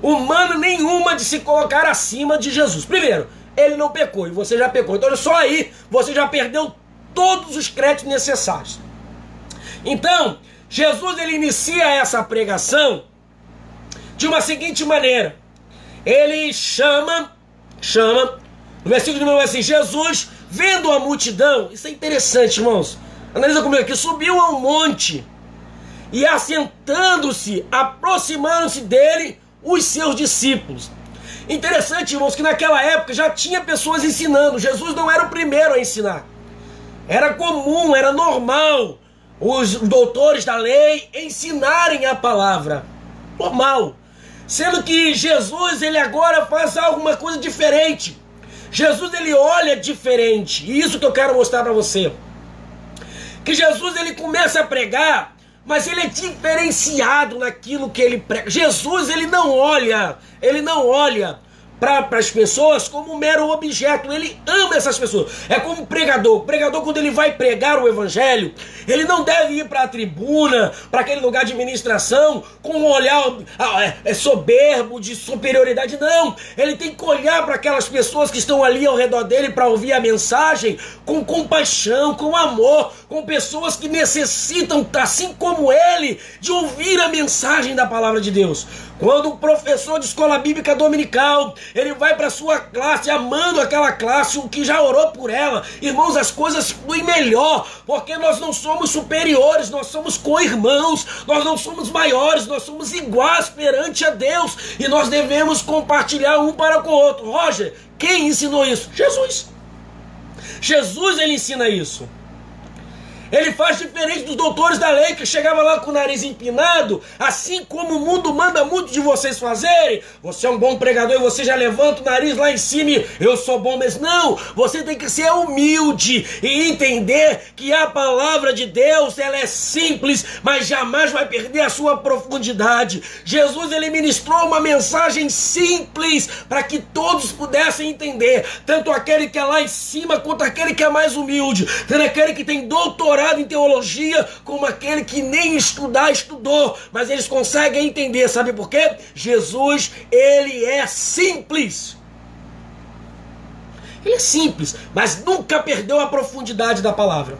humana nenhuma de se colocar acima de Jesus. Primeiro, ele não pecou e você já pecou. Então só aí você já perdeu todos os créditos necessários. Então, Jesus ele inicia essa pregação de uma seguinte maneira. Ele chama, no versículo número 1 assim, Jesus, vendo a multidão, isso é interessante, irmãos, analisa comigo aqui, subiu a um monte, e assentando-se, aproximando-se dele, os seus discípulos. Interessante, irmãos, que naquela época já tinha pessoas ensinando. Jesus não era o primeiro a ensinar. Era comum, era normal os doutores da lei ensinarem a palavra. Normal. Sendo que Jesus, ele agora faz alguma coisa diferente. Jesus, ele olha diferente. E isso que eu quero mostrar para você. Que Jesus, ele começa a pregar, mas ele é diferenciado naquilo que ele prega. Jesus, ele não olha para as pessoas como um mero objeto. Ele ama essas pessoas. É como um pregador. O pregador, quando ele vai pregar o evangelho, ele não deve ir para a tribuna, para aquele lugar de ministração, com um olhar soberbo, de superioridade. Não. Ele tem que olhar para aquelas pessoas que estão ali ao redor dele para ouvir a mensagem com compaixão, com amor, com pessoas que necessitam, assim como ele, de ouvir a mensagem da palavra de Deus. Quando um professor de escola bíblica dominical, ele vai para sua classe, amando aquela classe, o que já orou por ela, irmãos, as coisas fluem melhor, porque nós não somos superiores, nós somos co-irmãos, nós não somos maiores, nós somos iguais perante a Deus, e nós devemos compartilhar um para com o outro. Roger, quem ensinou isso? Jesus. Jesus, ele ensina isso. Ele faz diferente dos doutores da lei, que chegava lá com o nariz empinado, assim como o mundo manda muito de vocês fazerem. Você é um bom pregador e você já levanta o nariz lá em cima e eu sou bom mesmo. Não, você tem que ser humilde e entender que a palavra de Deus, ela é simples, mas jamais vai perder a sua profundidade. Jesus, ele ministrou uma mensagem simples para que todos pudessem entender, tanto aquele que é lá em cima quanto aquele que é mais humilde, tanto aquele que tem doutorado em teologia, como aquele que nem estudou, mas eles conseguem entender. Sabe por quê? Jesus, ele é simples. Ele é simples, mas nunca perdeu a profundidade da palavra.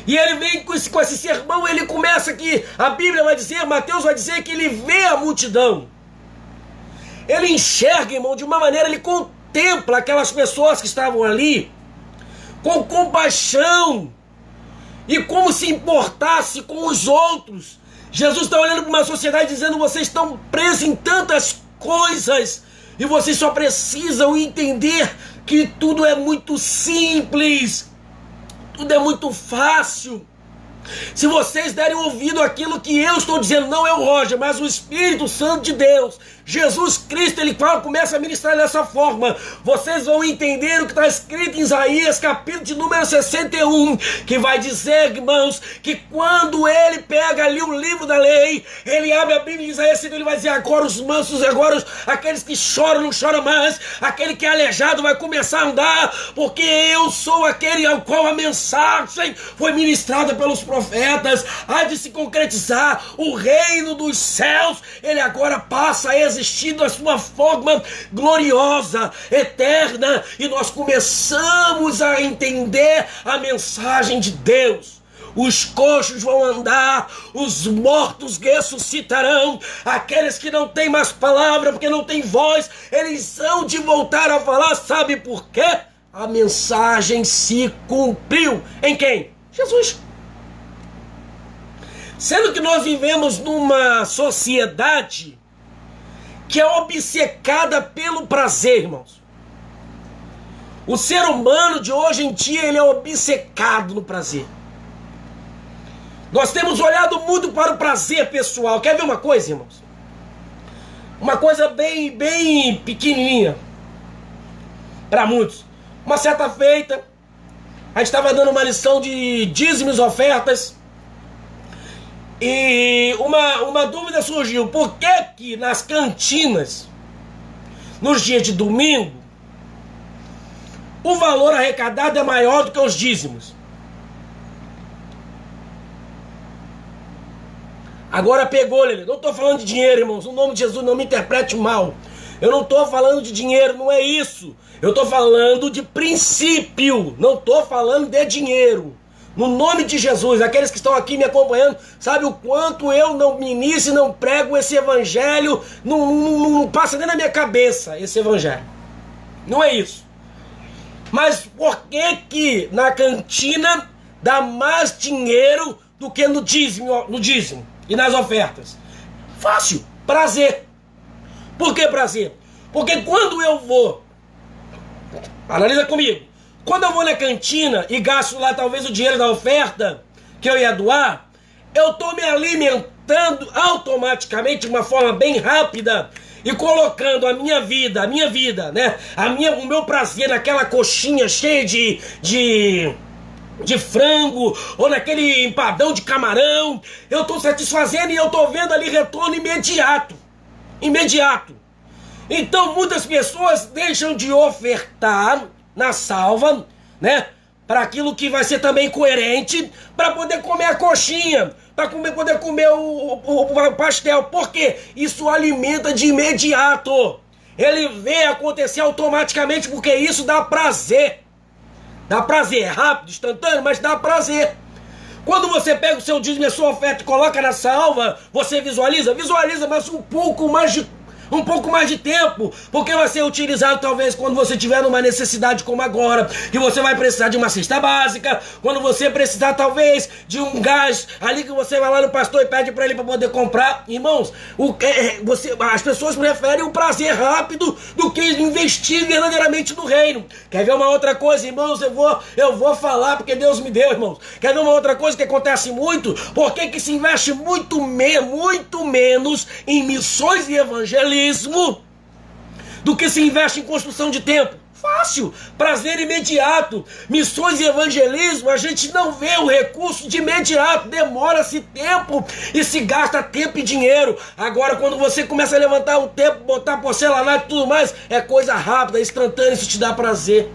E ele vem com esse sermão, ele começa aqui, a Bíblia vai dizer, Mateus vai dizer que ele vê a multidão. Ele enxerga, irmão, de uma maneira, ele contempla aquelas pessoas que estavam ali, com compaixão, e como se importasse com os outros. Jesus está olhando para uma sociedade dizendo, vocês estão presos em tantas coisas, e vocês só precisam entender que tudo é muito simples, tudo é muito fácil. Se vocês derem ouvido àquilo que eu estou dizendo, não é o Roger, mas o Espírito Santo de Deus, Jesus Cristo, ele começa a ministrar dessa forma. Vocês vão entender o que está escrito em Isaías, capítulo de número 61, que vai dizer, irmãos, que quando ele pega ali o livro da lei, ele abre a Bíblia de Isaías, ele vai dizer, agora os mansos, agora aqueles que choram não choram mais, aquele que é aleijado vai começar a andar, porque eu sou aquele ao qual a mensagem foi ministrada pelos profetas, há de se concretizar o reino dos céus, ele agora passa a existir na sua forma gloriosa, eterna, e nós começamos a entender a mensagem de Deus. Os coxos vão andar, os mortos ressuscitarão, aqueles que não têm mais palavra, porque não têm voz, eles hão de voltar a falar. Sabe por quê? A mensagem se cumpriu. Em quem? Jesus. Sendo que nós vivemos numa sociedade que é obcecada pelo prazer, irmãos. O ser humano de hoje em dia, ele é obcecado no prazer. Nós temos olhado muito para o prazer pessoal. Quer ver uma coisa, irmãos? Uma coisa bem pequenininha para muitos. Uma certa feita, a gente estava dando uma lição de dízimos e ofertas. E uma dúvida surgiu: por que que nas cantinas, nos dias de domingo, o valor arrecadado é maior do que os dízimos? Agora pegou, Lelê. Não estou falando de dinheiro, irmãos. No nome de Jesus, não me interprete mal. Eu não estou falando de dinheiro, não é isso. Eu estou falando de princípio. Não estou falando de dinheiro. No nome de Jesus, aqueles que estão aqui me acompanhando, sabe o quanto eu não ministro e não prego esse evangelho, não passa nem na minha cabeça esse evangelho. Não é isso. Mas por que que na cantina dá mais dinheiro do que no dízimo e nas ofertas? Fácil, prazer. Por que prazer? Porque quando eu vou, analisa comigo, quando eu vou na cantina e gasto lá talvez o dinheiro da oferta que eu ia doar, eu estou me alimentando automaticamente de uma forma bem rápida e colocando a minha vida, né? O meu prazer naquela coxinha cheia de frango ou naquele empadão de camarão. Eu estou satisfazendo e eu estou vendo ali retorno imediato. Então muitas pessoas deixam de ofertar na salva, né, para aquilo que vai ser também coerente, para poder comer a coxinha, para poder comer o pastel. Por quê? Isso alimenta de imediato. Ele vê acontecer automaticamente, porque isso dá prazer. Dá prazer, é rápido, instantâneo, mas dá prazer. Quando você pega o seu dízimo e a sua oferta e coloca na salva, você visualiza, mas um pouco mais de tempo, porque vai ser utilizado talvez quando você tiver numa necessidade como agora, que você vai precisar de uma cesta básica, quando você precisar talvez de um gás, ali que você vai lá no pastor e pede para ele para poder comprar. Irmãos, as pessoas preferem o prazer rápido do que investir verdadeiramente no reino. Quer ver uma outra coisa, irmãos? Eu vou falar porque Deus me deu, irmãos. Quer ver uma outra coisa que acontece muito? Por que se investe muito menos em missões e evangelismo do que se investe em construção de templo? Fácil, prazer imediato. Missões e evangelismo, a gente não vê o recurso de imediato, demora-se tempo e se gasta tempo e dinheiro. Agora quando você começa a levantar um tempo, botar porcelanato e tudo mais, é coisa rápida, instantânea, isso te dá prazer.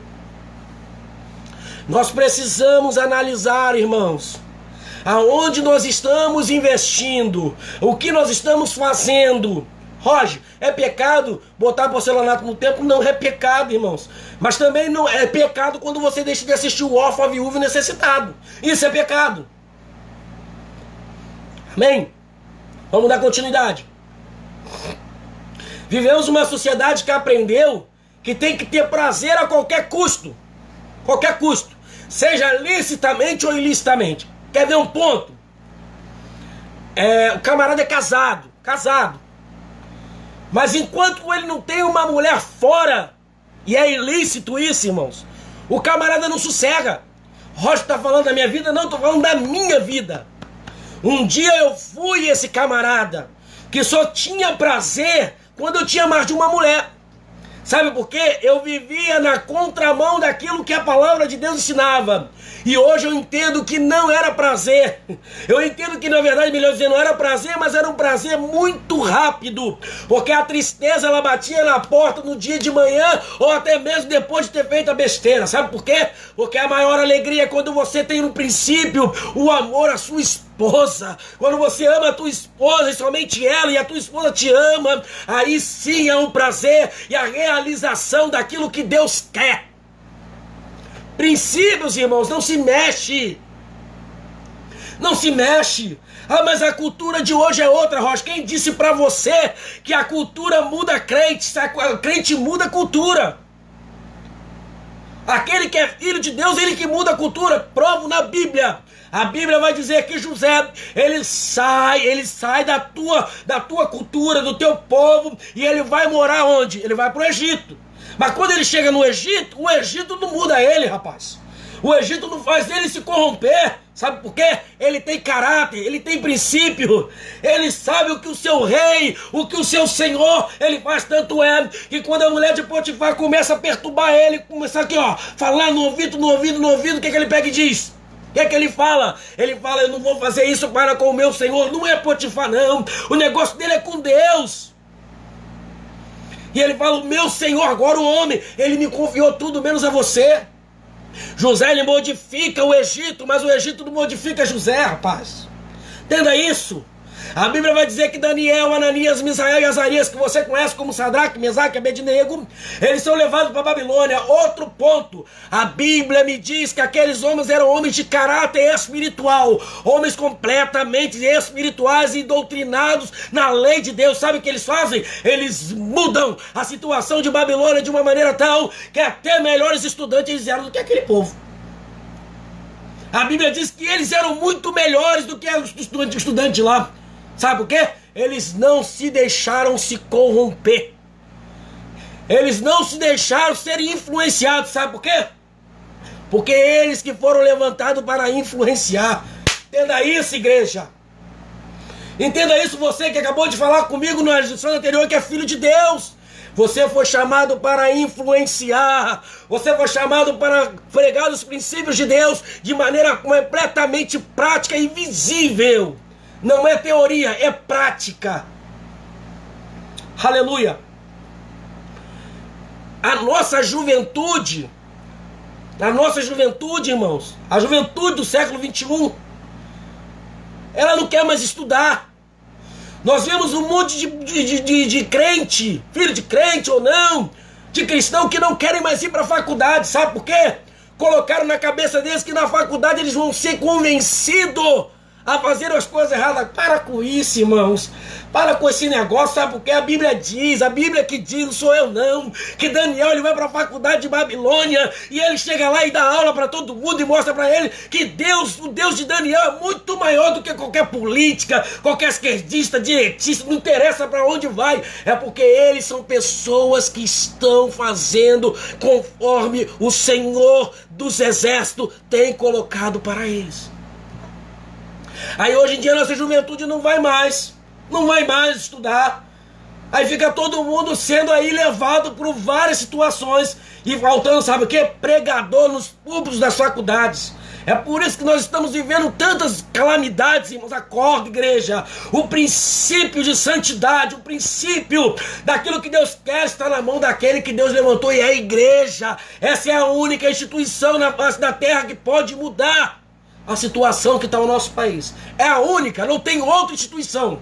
Nós precisamos analisar, irmãos, aonde nós estamos investindo, o que nós estamos fazendo. Roger, é pecado botar porcelanato no templo? Não é pecado, irmãos. Mas também não é pecado quando você deixa de assistir o órfão, a viúva e o necessitado. Isso é pecado. Amém? Vamos dar continuidade. Vivemos uma sociedade que aprendeu que tem que ter prazer a qualquer custo. Qualquer custo. Seja licitamente ou ilicitamente. Quer ver um ponto? O camarada é casado. Mas enquanto ele não tem uma mulher fora, e é ilícito isso, irmãos, o camarada não sossega. Rocha está falando da minha vida? Não, estou falando da minha vida. Um dia eu fui esse camarada que só tinha prazer quando eu tinha mais de uma mulher. Sabe por quê? Eu vivia na contramão daquilo que a palavra de Deus ensinava. E hoje eu entendo que não era prazer. Eu entendo que, na verdade, melhor dizer, não era prazer, mas era um prazer muito rápido. Porque a tristeza, ela batia na porta no dia de manhã, ou até mesmo depois de ter feito a besteira. Sabe por quê? Porque a maior alegria é quando você tem no princípio o amor à sua esposa. Quando você ama a tua esposa e somente ela, e a tua esposa te ama, aí sim é um prazer e a realização daquilo que Deus quer. Princípios, irmãos, não se mexe. Não se mexe. Ah, mas a cultura de hoje é outra, Rocha. Quem disse pra você que a cultura muda crente? A crente muda a cultura. Aquele que é filho de Deus, ele que muda a cultura. Provo na Bíblia. A Bíblia vai dizer que José, ele sai da tua cultura, do teu povo, e ele vai morar onde? Ele vai pro Egito. Mas quando ele chega no Egito, o Egito não muda ele, rapaz. O Egito não faz ele se corromper. Sabe por quê? Ele tem caráter, ele tem princípio. Ele sabe o que o seu rei, o que o seu senhor, ele faz. Tanto é que quando a mulher de Potifar começa a perturbar ele, começa aqui, ó, falar no ouvido, o que ele pega e diz? O que é que ele fala? Ele fala, eu não vou fazer isso para com o meu Senhor. Não é Potifar, não. O negócio dele é com Deus. E ele fala, o meu Senhor, agora o homem, ele me confiou tudo menos a você. José, ele modifica o Egito, mas o Egito não modifica José, rapaz. Entenda isso. A Bíblia vai dizer que Daniel, Ananias, Misael e Azarias, que você conhece como Sadraque, Mesaque e Abednego, eles são levados para a Babilônia. Outro ponto, a Bíblia me diz que aqueles homens eram homens de caráter espiritual, homens completamente espirituais e doutrinados na lei de Deus. Sabe o que eles fazem? Eles mudam a situação de Babilônia de uma maneira tal que até melhores estudantes eles eram do que aquele povo. A Bíblia diz que eles eram muito melhores do que os estudantes lá. Sabe por quê? Eles não se deixaram se corromper. Eles não se deixaram ser influenciados. Sabe por quê? Porque eles que foram levantados para influenciar. Entenda isso, igreja. Entenda isso, você que acabou de falar comigo na edição anterior, que é filho de Deus. Você foi chamado para influenciar. Você foi chamado para pregar os princípios de Deus de maneira completamente prática e visível. Não é teoria, é prática. Aleluia. A nossa juventude, irmãos, a juventude do século 21, ela não quer mais estudar. Nós vemos um monte de crente, filho de crente ou não, de cristão que não querem mais ir para a faculdade. Sabe por quê? Colocaram na cabeça deles que na faculdade eles vão ser convencidos a fazer as coisas erradas. Para com isso, irmãos. Para com esse negócio, sabe por quê? A Bíblia que diz, não sou eu não, que Daniel ele vai para a faculdade de Babilônia e ele chega lá e dá aula para todo mundo e mostra para ele que Deus, o Deus de Daniel é muito maior do que qualquer política, qualquer esquerdista, direitista, não interessa para onde vai. É porque eles são pessoas que estão fazendo conforme o Senhor dos Exércitos tem colocado para eles. Aí hoje em dia a nossa juventude não vai mais estudar. Aí fica todo mundo sendo aí levado por várias situações e faltando, sabe o quê? Pregador nos púlpitos das faculdades. É por isso que nós estamos vivendo tantas calamidades, irmãos. Acorda, igreja. O princípio de santidade, o princípio daquilo que Deus quer está na mão daquele que Deus levantou, e é a igreja. Essa é a única instituição na face da terra que pode mudar a situação que está no nosso país. É a única, não tem outra instituição.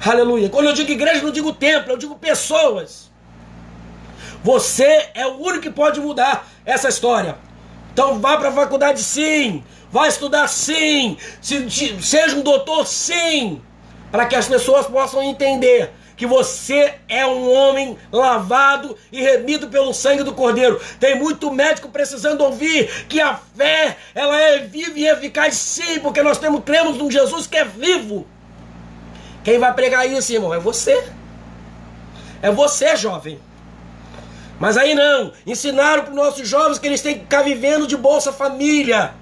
Aleluia. Quando eu digo igreja, não digo templo, eu digo pessoas. Você é o único que pode mudar essa história. Então vá para a faculdade sim, vai estudar sim, seja um doutor sim, para que as pessoas possam entender que você é um homem lavado e remido pelo sangue do Cordeiro. Tem muito médico precisando ouvir que a fé, ela é viva e eficaz sim, porque nós cremos num Jesus que é vivo. Quem vai pregar isso, irmão? É você. É você, jovem. Mas aí não, ensinaram para os nossos jovens que eles têm que ficar vivendo de Bolsa Família.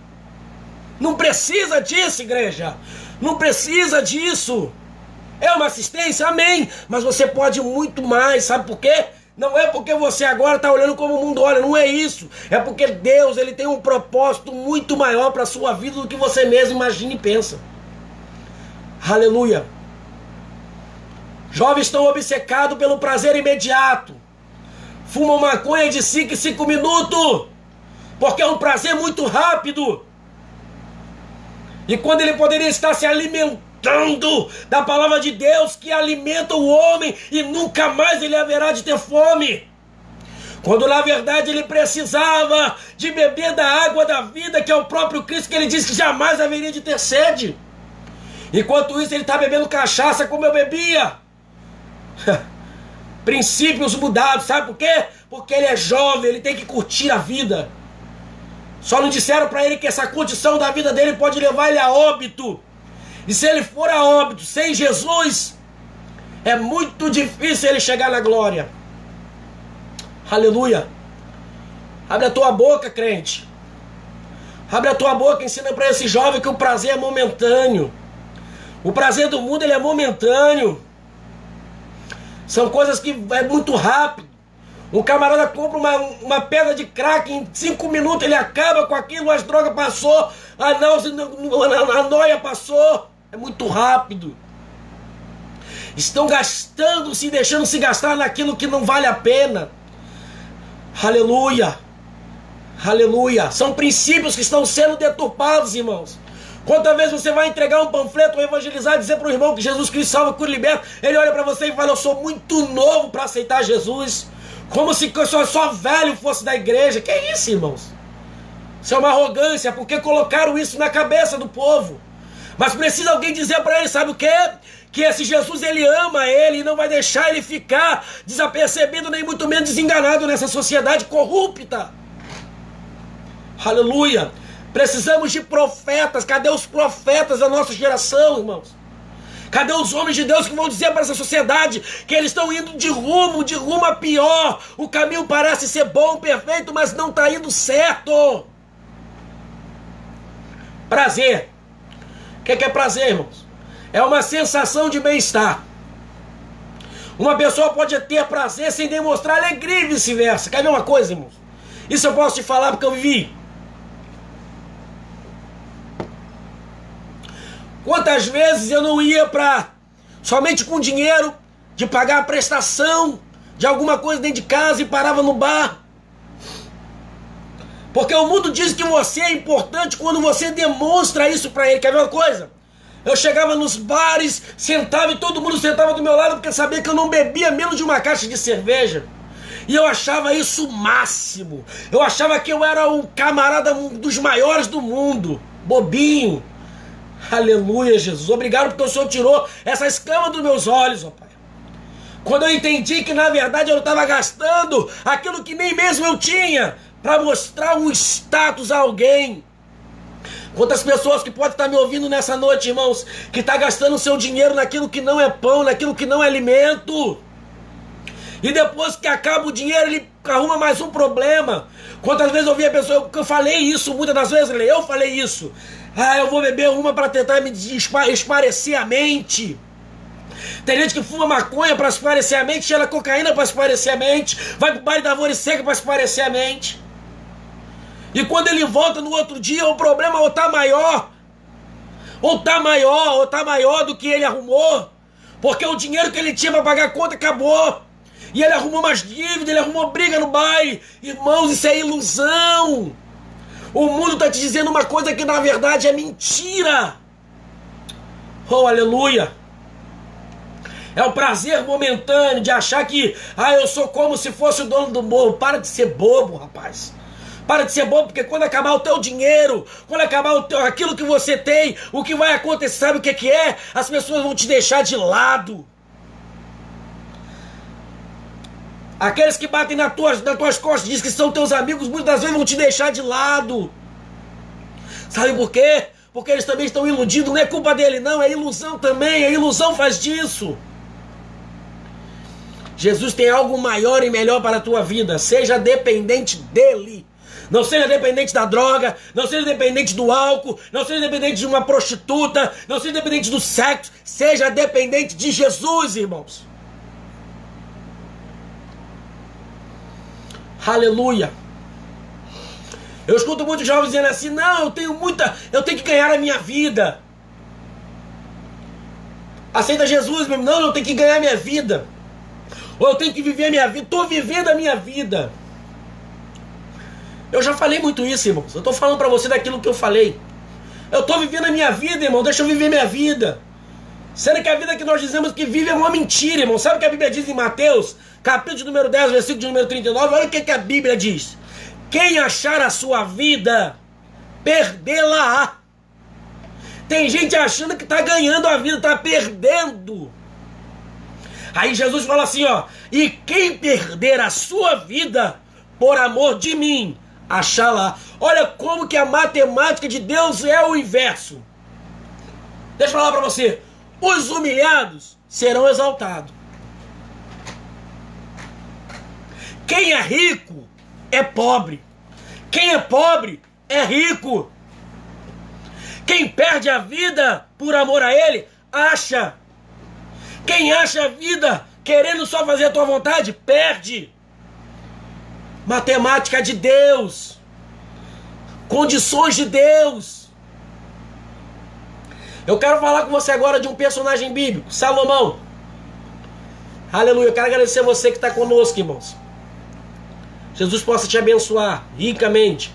Não precisa disso, igreja. Não precisa disso. É uma assistência, amém, mas você pode muito mais, sabe por quê? Não é porque você agora está olhando como o mundo olha, não é isso. É porque Deus ele tem um propósito muito maior para a sua vida do que você mesmo imagina e pensa. Aleluia. Jovens estão obcecados pelo prazer imediato. Fumam maconha de 5 em 5 minutos, porque é um prazer muito rápido. E quando ele poderia estar se alimentando da palavra de Deus que alimenta o homem e nunca mais ele haverá de ter fome. Quando na verdade ele precisava de beber da água da vida, que é o próprio Cristo, que ele disse que jamais haveria de ter sede. Enquanto isso ele está bebendo cachaça como eu bebia. Princípios mudados, sabe por quê? Porque ele é jovem, ele tem que curtir a vida. Só não disseram para ele que essa condição da vida dele pode levar ele a óbito. E se ele for a óbito sem Jesus, é muito difícil ele chegar na glória. Aleluia. Abre a tua boca, crente. Abre a tua boca e ensina para esse jovem que o prazer é momentâneo. O prazer do mundo ele é momentâneo. São coisas que é muito rápido. Um camarada compra uma pedra de crack, em 5 minutos ele acaba com aquilo, as drogas passou, a noia passou. É muito rápido. Estão gastando, se deixando se gastar naquilo que não vale a pena. Aleluia. Aleluia. São princípios que estão sendo deturpados, irmãos. Quantas vezes você vai entregar um panfleto ou evangelizar, dizer para o irmão que Jesus Cristo salva, cura e liberta, ele olha para você e fala: eu sou muito novo para aceitar Jesus. Como se eu só velho fosse da igreja. Que é isso, irmãos? Isso é uma arrogância, porque colocaram isso na cabeça do povo. Mas precisa alguém dizer para ele, sabe o quê? Que esse Jesus, ele ama ele e não vai deixar ele ficar desapercebido, nem muito menos desenganado nessa sociedade corrupta. Aleluia. Precisamos de profetas. Cadê os profetas da nossa geração, irmãos? Cadê os homens de Deus que vão dizer para essa sociedade que eles estão indo de rumo a pior? O caminho parece ser bom, perfeito, mas não está indo certo. Prazer. O que é prazer, irmãos? É uma sensação de bem-estar. Uma pessoa pode ter prazer sem demonstrar alegria e vice-versa. Quer ver uma coisa, irmãos? Isso eu posso te falar porque eu vivi. Quantas vezes eu não ia somente com dinheiro de pagar a prestação de alguma coisa dentro de casa e parava no bar? Porque o mundo diz que você é importante quando você demonstra isso para ele. Quer ver uma coisa? Eu chegava nos bares, sentava e todo mundo sentava do meu lado porque sabia que eu não bebia menos de uma caixa de cerveja. E eu achava isso o máximo. Eu achava que eu era o camarada dos maiores do mundo. Bobinho. Aleluia, Jesus. Obrigado porque o Senhor tirou essa escama dos meus olhos, ó Pai. Quando eu entendi que na verdade eu estava gastando aquilo que nem mesmo eu tinha para mostrar um status a alguém. Quantas pessoas que podem estar me ouvindo nessa noite, irmãos, que está gastando seu dinheiro naquilo que não é pão, naquilo que não é alimento. E depois que acaba o dinheiro, ele arruma mais um problema. Quantas vezes eu ouvi a pessoa, eu falei isso, muitas das vezes eu falei isso. Eu vou beber uma para tentar me esparecer a mente. Tem gente que fuma maconha para esparecer a mente, cheira cocaína para esparecer a mente, vai pro baile da árvore seca para esparecer a mente. E quando ele volta no outro dia, o problema ou tá maior do que ele arrumou, porque o dinheiro que ele tinha para pagar a conta acabou. E ele arrumou mais dívida, ele arrumou briga no baile. Irmãos, isso é ilusão. O mundo está te dizendo uma coisa que na verdade é mentira. Oh, aleluia. É o prazer momentâneo de achar que eu sou como se fosse o dono do morro. Para de ser bobo, rapaz. Para de ser bobo, porque quando acabar o teu dinheiro, quando acabar aquilo que você tem, o que vai acontecer, sabe o que é? As pessoas vão te deixar de lado. Aqueles que batem nas tuas costas, dizem que são teus amigos, muitas das vezes vão te deixar de lado. Sabe por quê? Porque eles também estão iludidos, não é culpa dele não, é ilusão também, a ilusão faz disso. Jesus tem algo maior e melhor para a tua vida, seja dependente dele. Não seja dependente da droga, não seja dependente do álcool, não seja dependente de uma prostituta, não seja dependente do sexo, seja dependente de Jesus, irmãos. Aleluia. Eu escuto muitos jovens dizendo assim: não, eu tenho que ganhar a minha vida. Aceita Jesus mesmo? Não, eu tenho que ganhar a minha vida. Ou eu tenho que viver a minha vida. Estou vivendo a minha vida. Eu já falei muito isso, irmãos. Eu estou falando para você daquilo que eu falei. Eu estou vivendo a minha vida, irmão. Deixa eu viver minha vida. Sendo que a vida que nós dizemos que vive é uma mentira, irmão. Sabe o que a Bíblia diz em Mateus, capítulo número 10, versículo de número 39? Olha o que a Bíblia diz. Quem achar a sua vida, perdê-la-á. Tem gente achando que está ganhando a vida, está perdendo. Aí Jesus fala assim, ó: e quem perder a sua vida por amor de mim, achá-la. Olha como que a matemática de Deus é o inverso. Deixa eu falar para você. Os humilhados serão exaltados. Quem é rico é pobre. Quem é pobre é rico. Quem perde a vida por amor a ele, acha. Quem acha a vida querendo só fazer a tua vontade, perde. matemática de Deus, condições de Deus. Eu quero falar com você agora de um personagem bíblico, Salomão. Aleluia, eu quero agradecer a você que está conosco, irmãos. Jesus possa te abençoar ricamente.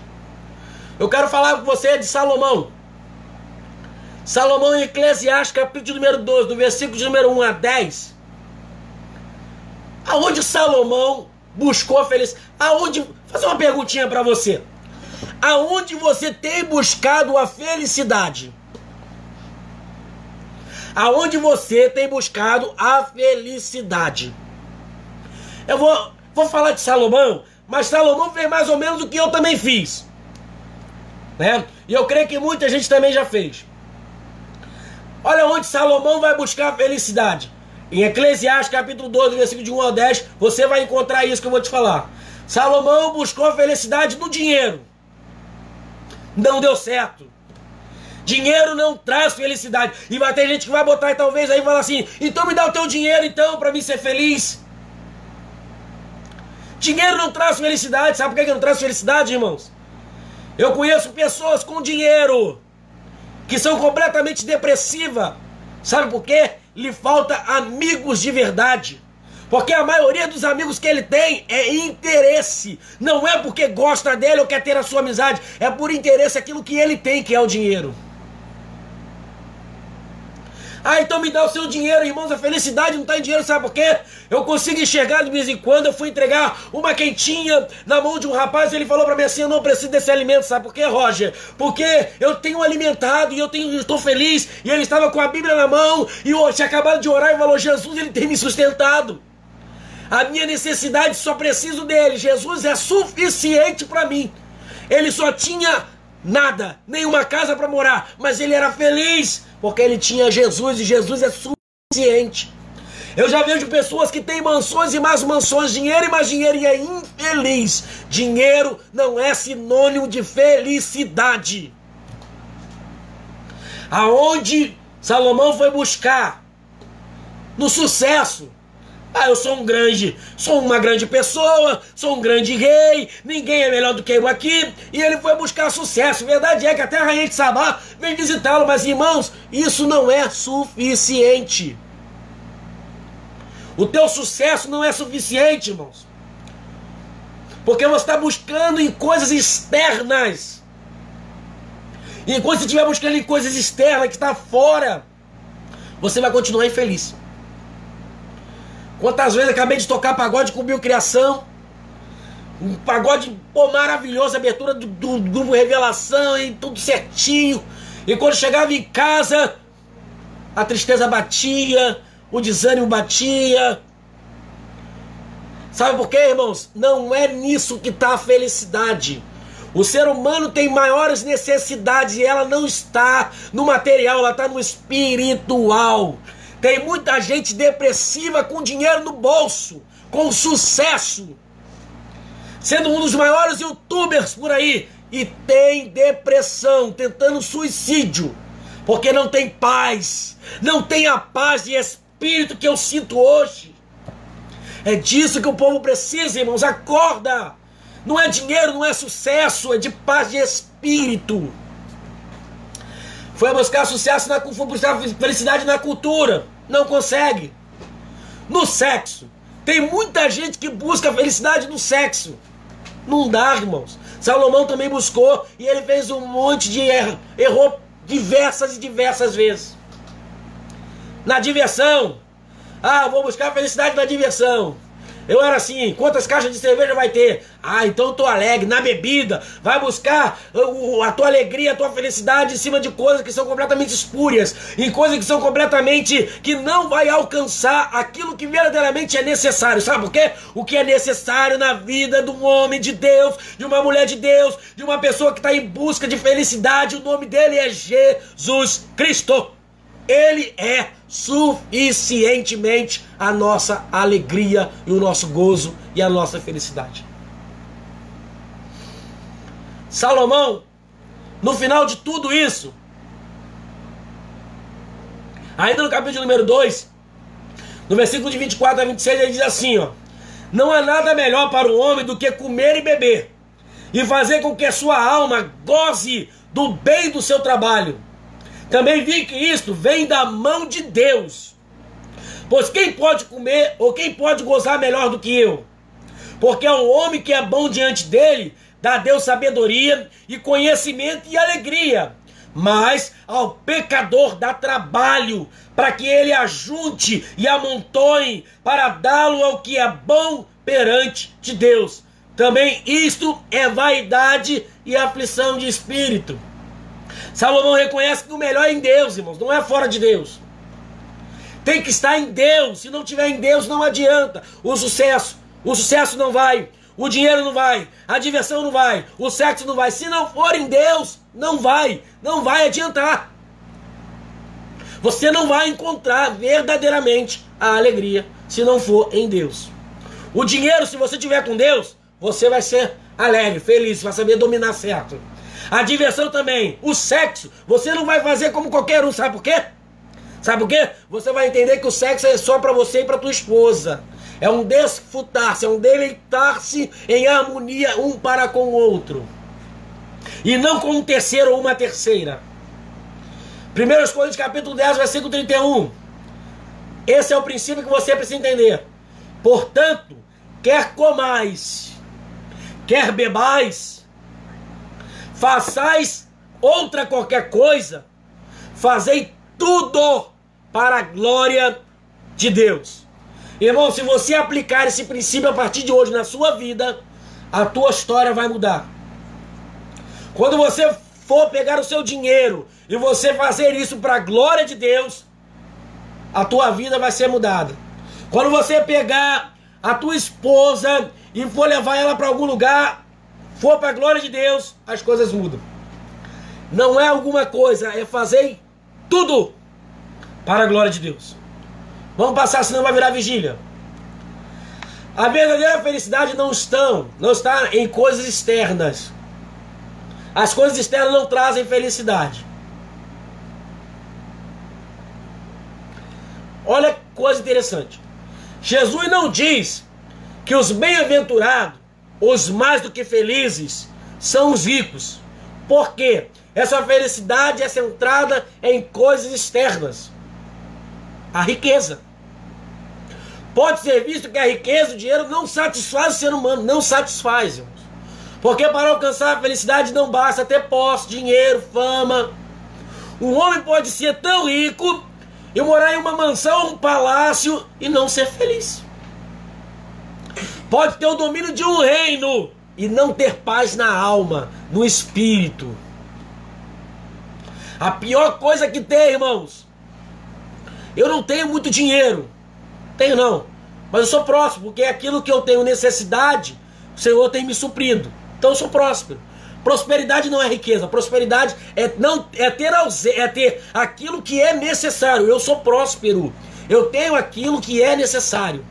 Eu quero falar com você de Salomão. Salomão em Eclesiastes, capítulo número 12, do versículo de número 1 a 10. Aonde Salomão buscou a felicidade? Vou fazer uma perguntinha para você. Aonde você tem buscado a felicidade? Aonde você tem buscado a felicidade? Eu vou falar de Salomão, mas Salomão fez mais ou menos o que eu também fiz, né? E eu creio que muita gente também já fez. Olha onde Salomão vai buscar a felicidade. Em Eclesiastes capítulo 12, versículo de 1 ao 10, você vai encontrar isso que eu vou te falar. Salomão buscou a felicidade no dinheiro. Não deu certo. Dinheiro não traz felicidade. E vai ter gente que vai botar e talvez aí falar assim: então me dá o teu dinheiro então para mim ser feliz. Dinheiro não traz felicidade. Sabe por que não traz felicidade, irmãos? Eu conheço pessoas com dinheiro que são completamente depressivas. Sabe por quê? Lhe falta amigos de verdade. Porque a maioria dos amigos que ele tem é interesse. Não é porque gosta dele ou quer ter a sua amizade. É por interesse aquilo que ele tem, que é o dinheiro. Então me dá o seu dinheiro, irmãos. A felicidade não está em dinheiro, sabe por quê? Eu consigo enxergar de vez em quando. Eu fui entregar uma quentinha na mão de um rapaz e ele falou para mim assim: eu não preciso desse alimento, sabe por quê, Roger? Porque eu tenho alimentado e eu estou feliz. E ele estava com a Bíblia na mão e eu tinha acabado de orar e falou: Jesus, ele tem me sustentado. A minha necessidade só preciso dele. Jesus é suficiente para mim. Ele só tinha nada, nenhuma casa para morar, mas ele era feliz porque ele tinha Jesus e Jesus é suficiente. Eu já vejo pessoas que têm mansões e mais mansões, dinheiro e mais dinheiro e é infeliz. Dinheiro não é sinônimo de felicidade. Aonde Salomão foi buscar? No sucesso. Eu sou uma grande pessoa, sou um grande rei, ninguém é melhor do que eu aqui, e ele foi buscar sucesso. Verdade é que até a rainha de Sabá vem visitá-lo, mas irmãos, isso não é suficiente. O teu sucesso não é suficiente, irmãos, porque você está buscando em coisas externas, e enquanto você estiver buscando em coisas externas que está fora, você vai continuar infeliz. Quantas vezes acabei de tocar pagode com Biocriação, um pagode maravilhoso, abertura do grupo Revelação e tudo certinho, e quando chegava em casa a tristeza batia, o desânimo batia. Sabe por quê, irmãos? Não é nisso que está a felicidade. O ser humano tem maiores necessidades e ela não está no material, ela está no espiritual. Tem muita gente depressiva com dinheiro no bolso, com sucesso, sendo um dos maiores youtubers por aí, e tem depressão, tentando suicídio, porque não tem paz, não tem a paz de espírito que eu sinto hoje. É disso que o povo precisa, irmãos, acorda! Não é dinheiro, não é sucesso, é de paz de espírito. Foi buscar sucesso, foi buscar felicidade na cultura. Não consegue. No sexo. Tem muita gente que busca felicidade no sexo. Não dá, irmãos. Salomão também buscou e ele fez um monte de erro. Errou diversas e diversas vezes. Na diversão. Vou buscar felicidade na diversão. Eu era assim: quantas caixas de cerveja vai ter? Então eu tô alegre. Na bebida, vai buscar a tua alegria, a tua felicidade em cima de coisas que são completamente espúrias, em coisas que são completamente, que não vai alcançar aquilo que verdadeiramente é necessário. Sabe por quê? O que é necessário na vida de um homem de Deus, de uma mulher de Deus, de uma pessoa que está em busca de felicidade, o nome dele é Jesus Cristo. Ele é suficientemente a nossa alegria e o nosso gozo e a nossa felicidade. Salomão, no final de tudo isso, ainda no capítulo número 2, no versículo de 24 a 26, ele diz assim, Não há nada melhor para o homem do que comer e beber, e fazer com que a sua alma goze do bem do seu trabalho. Também vi que isto vem da mão de Deus. Pois quem pode comer ou quem pode gozar melhor do que eu? Porque ao homem que é bom diante dele, dá Deus sabedoria e conhecimento e alegria. Mas ao pecador dá trabalho, para que ele ajunte e amontoe, para dá-lo ao que é bom perante de Deus. Também isto é vaidade e aflição de espírito. Salomão reconhece que o melhor é em Deus, irmãos, não é fora de Deus. Tem que estar em Deus. Se não tiver em Deus, não adianta. O sucesso não vai. O dinheiro não vai. A diversão não vai. O sexo não vai. Se não for em Deus, não vai. Não vai adiantar. Você não vai encontrar verdadeiramente a alegria se não for em Deus. O dinheiro, se você tiver com Deus, você vai ser alegre, feliz, vai saber dominar certo. A diversão também. O sexo, você não vai fazer como qualquer um. Sabe por quê? Sabe por quê? Você vai entender que o sexo é só para você e para tua esposa. É um desfrutar-se, é um deleitar-se em harmonia um para com o outro. E não com um terceiro ou uma terceira. 1 Coríntios capítulo 10, versículo 31. Esse é o princípio que você precisa entender. Portanto, quer comais, quer bebais, façais outra qualquer coisa, fazei tudo para a glória de Deus. Irmão, se você aplicar esse princípio a partir de hoje na sua vida, a tua história vai mudar. Quando você for pegar o seu dinheiro e você fazer isso para a glória de Deus, a tua vida vai ser mudada. Quando você pegar a tua esposa e for levar ela para algum lugar, for para a glória de Deus, as coisas mudam. Não é alguma coisa, é fazer tudo para a glória de Deus. Vamos passar, senão vai virar vigília. A verdadeira felicidade não está em coisas externas. As coisas externas não trazem felicidade. Olha que coisa interessante. Jesus não diz que os bem-aventurados, os mais do que felizes, são os ricos. Por quê? Essa felicidade é centrada em coisas externas. A riqueza. Pode ser visto que a riqueza, o dinheiro, não satisfaz o ser humano. Não satisfaz, irmãos. Porque para alcançar a felicidade não basta ter posse, dinheiro, fama. Um homem pode ser tão rico e morar em uma mansão, um palácio e não ser feliz. Pode ter o domínio de um reino e não ter paz na alma, no espírito. A pior coisa que tem, irmãos, eu não tenho muito dinheiro. Tenho não. Mas eu sou próspero, porque é aquilo que eu tenho necessidade, o Senhor tem me suprido. Então eu sou próspero. Prosperidade não é riqueza. Prosperidade é ter aquilo que é necessário. Eu sou próspero. Eu tenho aquilo que é necessário.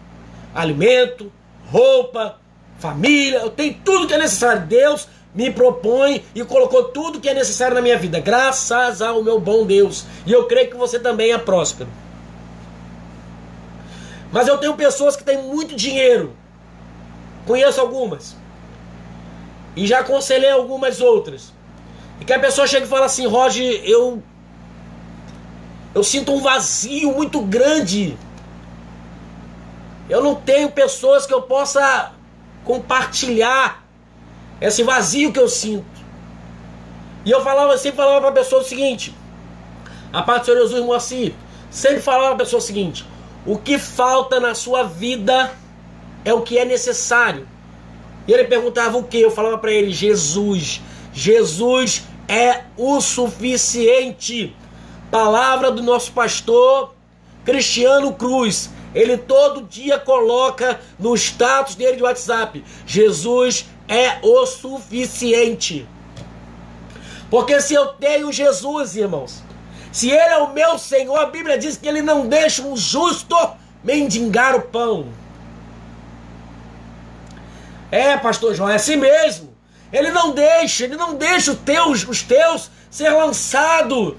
Alimento, roupa, família. Eu tenho tudo que é necessário. Deus me propõe e colocou tudo que é necessário na minha vida. Graças ao meu bom Deus. E eu creio que você também é próspero. Mas eu tenho pessoas que têm muito dinheiro. Conheço algumas. E já aconselhei algumas outras. E que a pessoa chega e fala assim: Roger, eu sinto um vazio muito grande. Eu não tenho pessoas que eu possa compartilhar esse vazio que eu sinto. E eu sempre falava para a pessoa o seguinte: a parte do Senhor Jesus Moacir, sempre falava para a pessoa o seguinte: o que falta na sua vida é o que é necessário. E ele perguntava o que? Eu falava para ele: Jesus. Jesus é o suficiente. Palavra do nosso pastor Cristiano Cruz. Ele todo dia coloca no status dele de WhatsApp: Jesus é o suficiente. Porque se eu tenho Jesus, irmãos, se ele é o meu Senhor, a Bíblia diz que ele não deixa um justo mendigar o pão. É, pastor João, é assim mesmo. Ele não deixa os teus ser lançado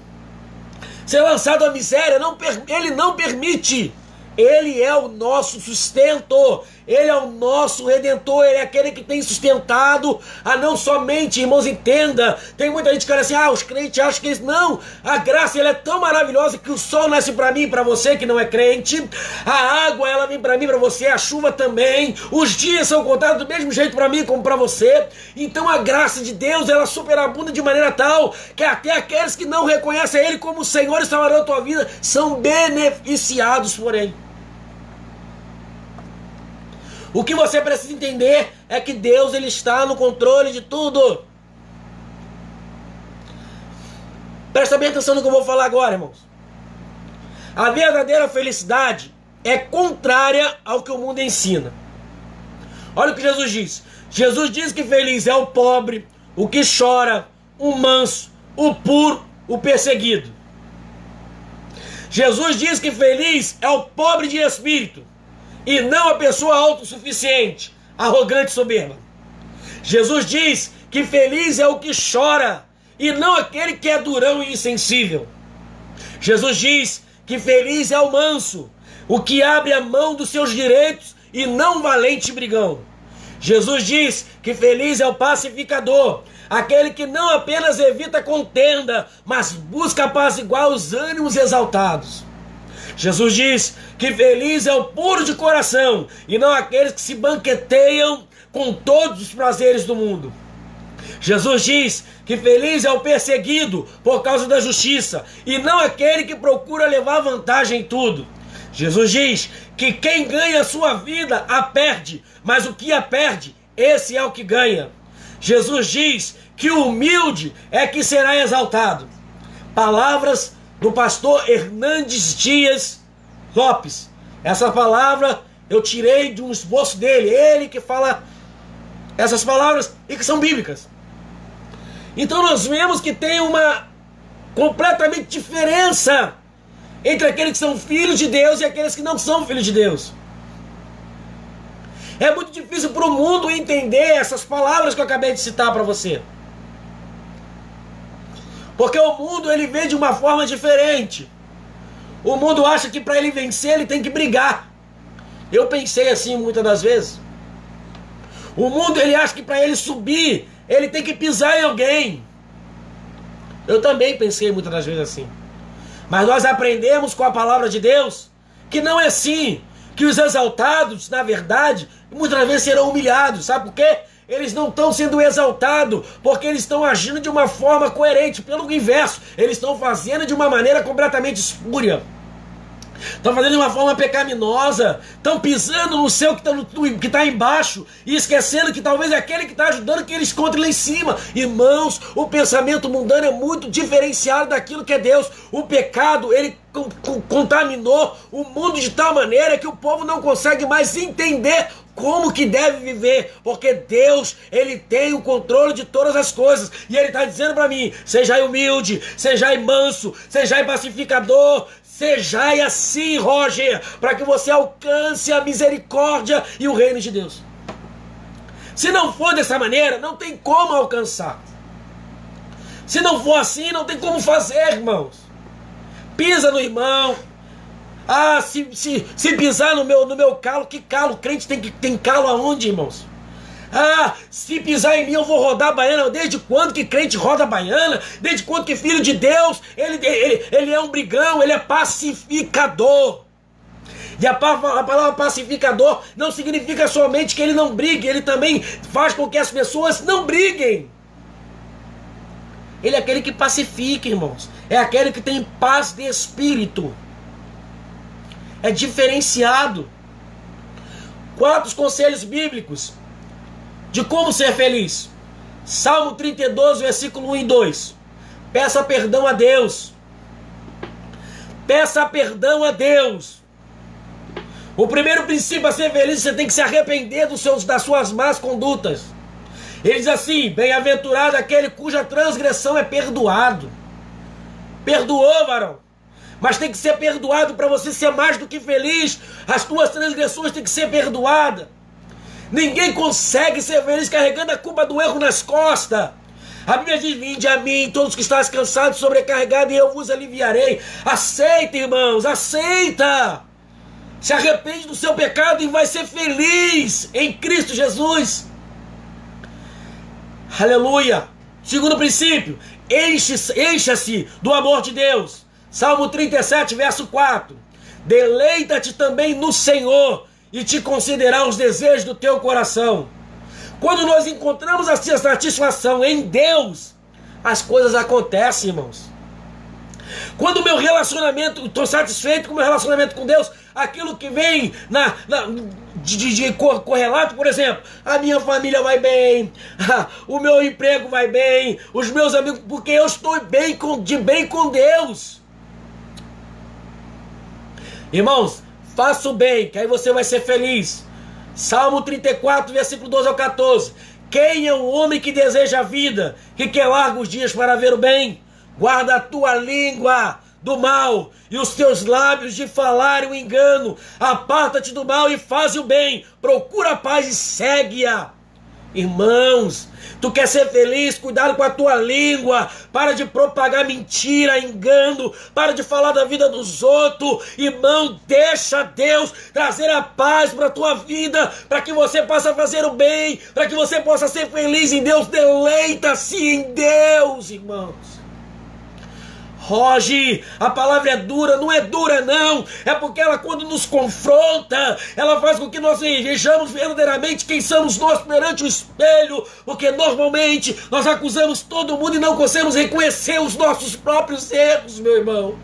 à miséria. Ele não permite. Ele é o nosso sustento, Ele é o nosso Redentor, Ele é aquele que tem sustentado a não somente, irmãos, entenda, tem muita gente que fala assim, os crentes acham que isso, não, a graça ela é tão maravilhosa que o sol nasce para mim e para você que não é crente, a água ela vem para mim e para você, a chuva também, os dias são contados do mesmo jeito para mim como para você, então a graça de Deus ela superabunda de maneira tal que até aqueles que não reconhecem Ele como Senhor e Salvador da tua vida são beneficiados por Ele. O que você precisa entender é que Deus ele está no controle de tudo. Presta bem atenção no que eu vou falar agora, irmãos. A verdadeira felicidade é contrária ao que o mundo ensina. Olha o que Jesus diz. Jesus diz que feliz é o pobre, o que chora, o manso, o puro, o perseguido. Jesus diz que feliz é o pobre de espírito, e não a pessoa autossuficiente, arrogante e soberba. Jesus diz que feliz é o que chora, e não aquele que é durão e insensível. Jesus diz que feliz é o manso, o que abre a mão dos seus direitos, e não o valente brigão. Jesus diz que feliz é o pacificador, aquele que não apenas evita contenda, mas busca apaziguar os ânimos exaltados. Jesus diz que feliz é o puro de coração, e não aqueles que se banqueteiam com todos os prazeres do mundo. Jesus diz que feliz é o perseguido por causa da justiça, e não aquele que procura levar vantagem em tudo. Jesus diz que quem ganha a sua vida a perde, mas o que a perde, esse é o que ganha. Jesus diz que o humilde é que será exaltado. Palavras do pastor Hernandes Dias Lopes. Essa palavra eu tirei de um esboço dele, ele que fala essas palavras e que são bíblicas. Então nós vemos que tem uma completamente diferença entre aqueles que são filhos de Deus e aqueles que não são filhos de Deus. É muito difícil para o mundo entender essas palavras que eu acabei de citar para você. Porque o mundo ele vê de uma forma diferente. O mundo acha que para ele vencer ele tem que brigar. Eu pensei assim muitas das vezes. O mundo ele acha que para ele subir ele tem que pisar em alguém. Eu também pensei muitas das vezes assim. Mas nós aprendemos com a palavra de Deus que não é assim. Que os exaltados, na verdade, muitas vezes serão humilhados. Sabe por quê? Eles não estão sendo exaltados porque eles estão agindo de uma forma coerente. Pelo inverso, eles estão fazendo de uma maneira completamente espúria. Estão fazendo de uma forma pecaminosa. Estão pisando no céu que está embaixo e esquecendo que talvez é aquele que está ajudando que eles encontrem lá em cima. Irmãos, o pensamento mundano é muito diferenciado daquilo que é Deus. O pecado, ele contaminou o mundo de tal maneira que o povo não consegue mais entender como que deve viver, porque Deus, ele tem o controle de todas as coisas, e ele está dizendo para mim, sejai humilde, sejai manso, sejai pacificador, sejai assim, Roger, para que você alcance a misericórdia e o reino de Deus. Se não for dessa maneira, não tem como alcançar. Se não for assim, não tem como fazer, irmãos. Pisa no irmão. Se pisar no meu calo, que calo? Crente tem calo aonde, irmãos? Se pisar em mim eu vou rodar a baiana. Desde quando que crente roda a baiana? Desde quando que filho de Deus, ele é um brigão, ele é pacificador. E a palavra pacificador não significa somente que ele não brigue, ele também faz com que as pessoas não briguem. Ele é aquele que pacifica, irmãos. É aquele que tem paz de espírito. É diferenciado. 4 conselhos bíblicos de como ser feliz. Salmo 32, versículo 1 e 2. Peça perdão a Deus. Peça perdão a Deus. O primeiro princípio a ser feliz, você tem que se arrepender das suas más condutas. Ele diz assim, bem-aventurado aquele cuja transgressão é perdoado. Perdoou, varão. Mas tem que ser perdoado para você ser mais do que feliz. As tuas transgressões têm que ser perdoadas. Ninguém consegue ser feliz carregando a culpa do erro nas costas. A Bíblia diz, vinde a mim, todos que estáis cansados, sobrecarregados, e eu vos aliviarei. Aceita, irmãos, aceita. Se arrepende do seu pecado e vai ser feliz em Cristo Jesus. Aleluia. Segundo princípio, encha-se do amor de Deus. Salmo 37, verso 4. Deleita-te também no Senhor e te concederá os desejos do teu coração. Quando nós encontramos a satisfação em Deus, as coisas acontecem, irmãos. Quando o meu relacionamento, estou satisfeito com o meu relacionamento com Deus, aquilo que vem de correlato, por exemplo, a minha família vai bem, o meu emprego vai bem, os meus amigos, porque eu estou bem com Deus. Irmãos, faça o bem, que aí você vai ser feliz. Salmo 34, versículo 12 ao 14. Quem é o homem que deseja a vida, que quer largos dias para ver o bem? Guarda a tua língua do mal e os teus lábios de falar o engano. Aparta-te do mal e faz o bem. Procura a paz e segue-a. Irmãos, tu quer ser feliz? Cuidado com a tua língua. Para de propagar mentira, engano. Para de falar da vida dos outros. Irmão, deixa Deus trazer a paz para a tua vida, para que você possa fazer o bem, para que você possa ser feliz em Deus. Deleita-se em Deus, irmãos. Roge, a palavra é dura, não é dura não, é porque ela, quando nos confronta, ela faz com que nós vejamos verdadeiramente quem somos nós perante o espelho, porque normalmente nós acusamos todo mundo e não conseguimos reconhecer os nossos próprios erros, meu irmão.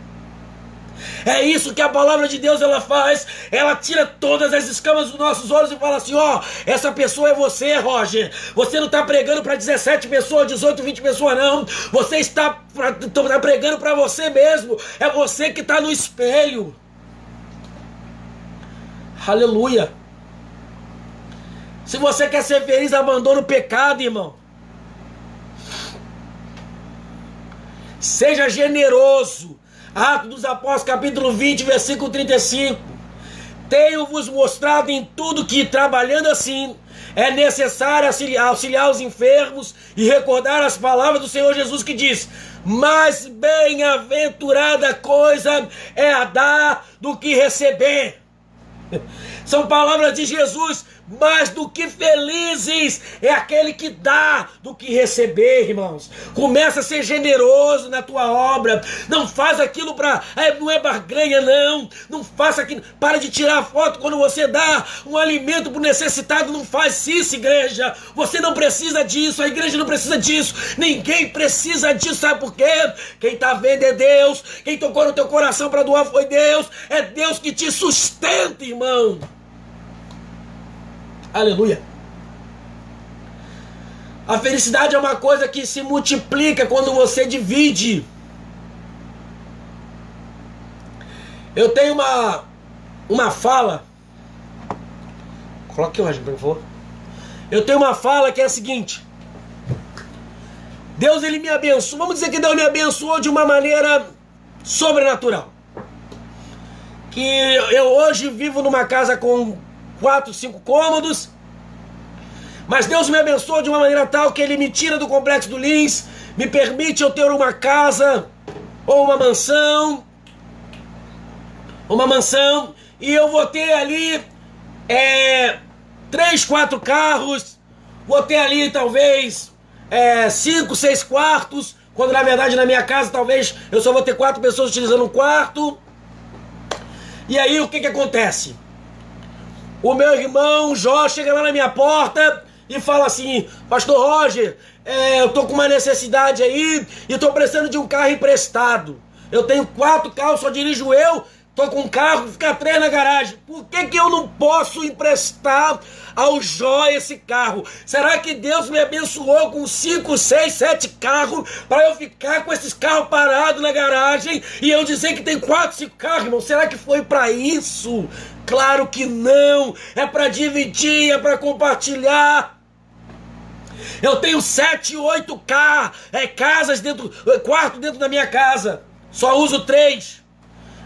É isso que a palavra de Deus ela faz. Ela tira todas as escamas dos nossos olhos e fala assim: ó, essa pessoa é você, Roger. Você não está pregando para 17 pessoas, 18, 20 pessoas não. Você está pregando para você mesmo. É você que está no espelho. Aleluia. Se você quer ser feliz, abandone o pecado, irmão. Seja generoso. Atos dos Apóstolos, capítulo 20, versículo 35. Tenho-vos mostrado em tudo que, trabalhando assim, é necessário auxiliar os enfermos e recordar as palavras do Senhor Jesus que diz: mais bem-aventurada coisa é a dar do que receber. São palavras de Jesus. Mais do que felizes é aquele que dá do que receber, irmãos. Começa a ser generoso na tua obra. Não faz aquilo para... não é barganha, não. Não faça aquilo. Para de tirar foto quando você dá um alimento para o necessitado. Não faz isso, igreja. Você não precisa disso. A igreja não precisa disso. Ninguém precisa disso. Sabe por quê? Quem está vendo é Deus. Quem tocou no teu coração para doar foi Deus. É Deus que te sustenta, irmão. Aleluia. A felicidade é uma coisa que se multiplica quando você divide. Eu tenho uma fala. Coloque aqui, por favor. Eu tenho uma fala que é a seguinte: Deus, ele me abençoou. Vamos dizer que Deus me abençoou de uma maneira sobrenatural. Que eu hoje vivo numa casa com 4, 5 cômodos, mas Deus me abençoa de uma maneira tal que Ele me tira do complexo do Lins, me permite eu ter uma casa ou uma mansão, e eu vou ter ali 3, 4 carros, vou ter ali talvez 5, 6 quartos, quando na verdade na minha casa talvez eu só vou ter 4 pessoas utilizando um quarto. E aí o que acontece? O meu irmão Jó chega lá na minha porta e fala assim: Pastor Roger, eu tô com uma necessidade aí e tô precisando de um carro emprestado. Eu tenho 4 carros, só dirijo eu, tô com um carro, fica 3 na garagem. Por que eu não posso emprestar ao Jó esse carro? Será que Deus me abençoou com 5, 6, 7 carros para eu ficar com esses carros parados na garagem e eu dizer que tem 4, 5 carros, irmão? Será que foi para isso? Claro que não. É para dividir, é para compartilhar. Eu tenho 7, 8 casas quarto dentro da minha casa. Só uso 3.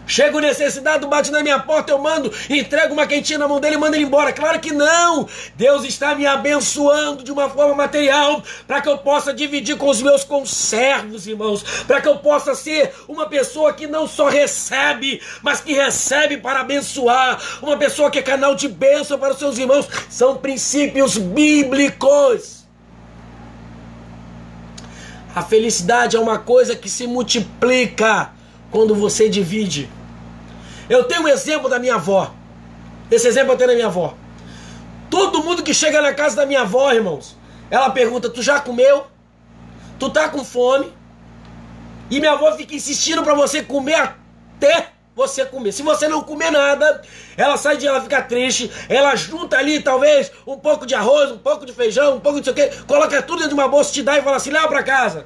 Chega o necessitado, bate na minha porta, eu mando, entrego uma quentinha na mão dele e mando ele embora. Claro que não! Deus está me abençoando de uma forma material para que eu possa dividir com os meus conservos, irmãos. Para que eu possa ser uma pessoa que não só recebe, mas que recebe para abençoar. Uma pessoa que é canal de bênção para os seus irmãos. São princípios bíblicos. A felicidade é uma coisa que se multiplica quando você divide. Eu tenho um exemplo da minha avó. Esse exemplo eu tenho da minha avó. Todo mundo que chega na casa da minha avó, irmãos, ela pergunta: tu já comeu? Tu tá com fome? E minha avó fica insistindo para você comer até você comer. Se você não comer nada, ela sai de lá, fica triste. Ela junta ali talvez um pouco de arroz, um pouco de feijão, um pouco de não sei o quê, coloca tudo dentro de uma bolsa, te dá e fala assim: leva para casa.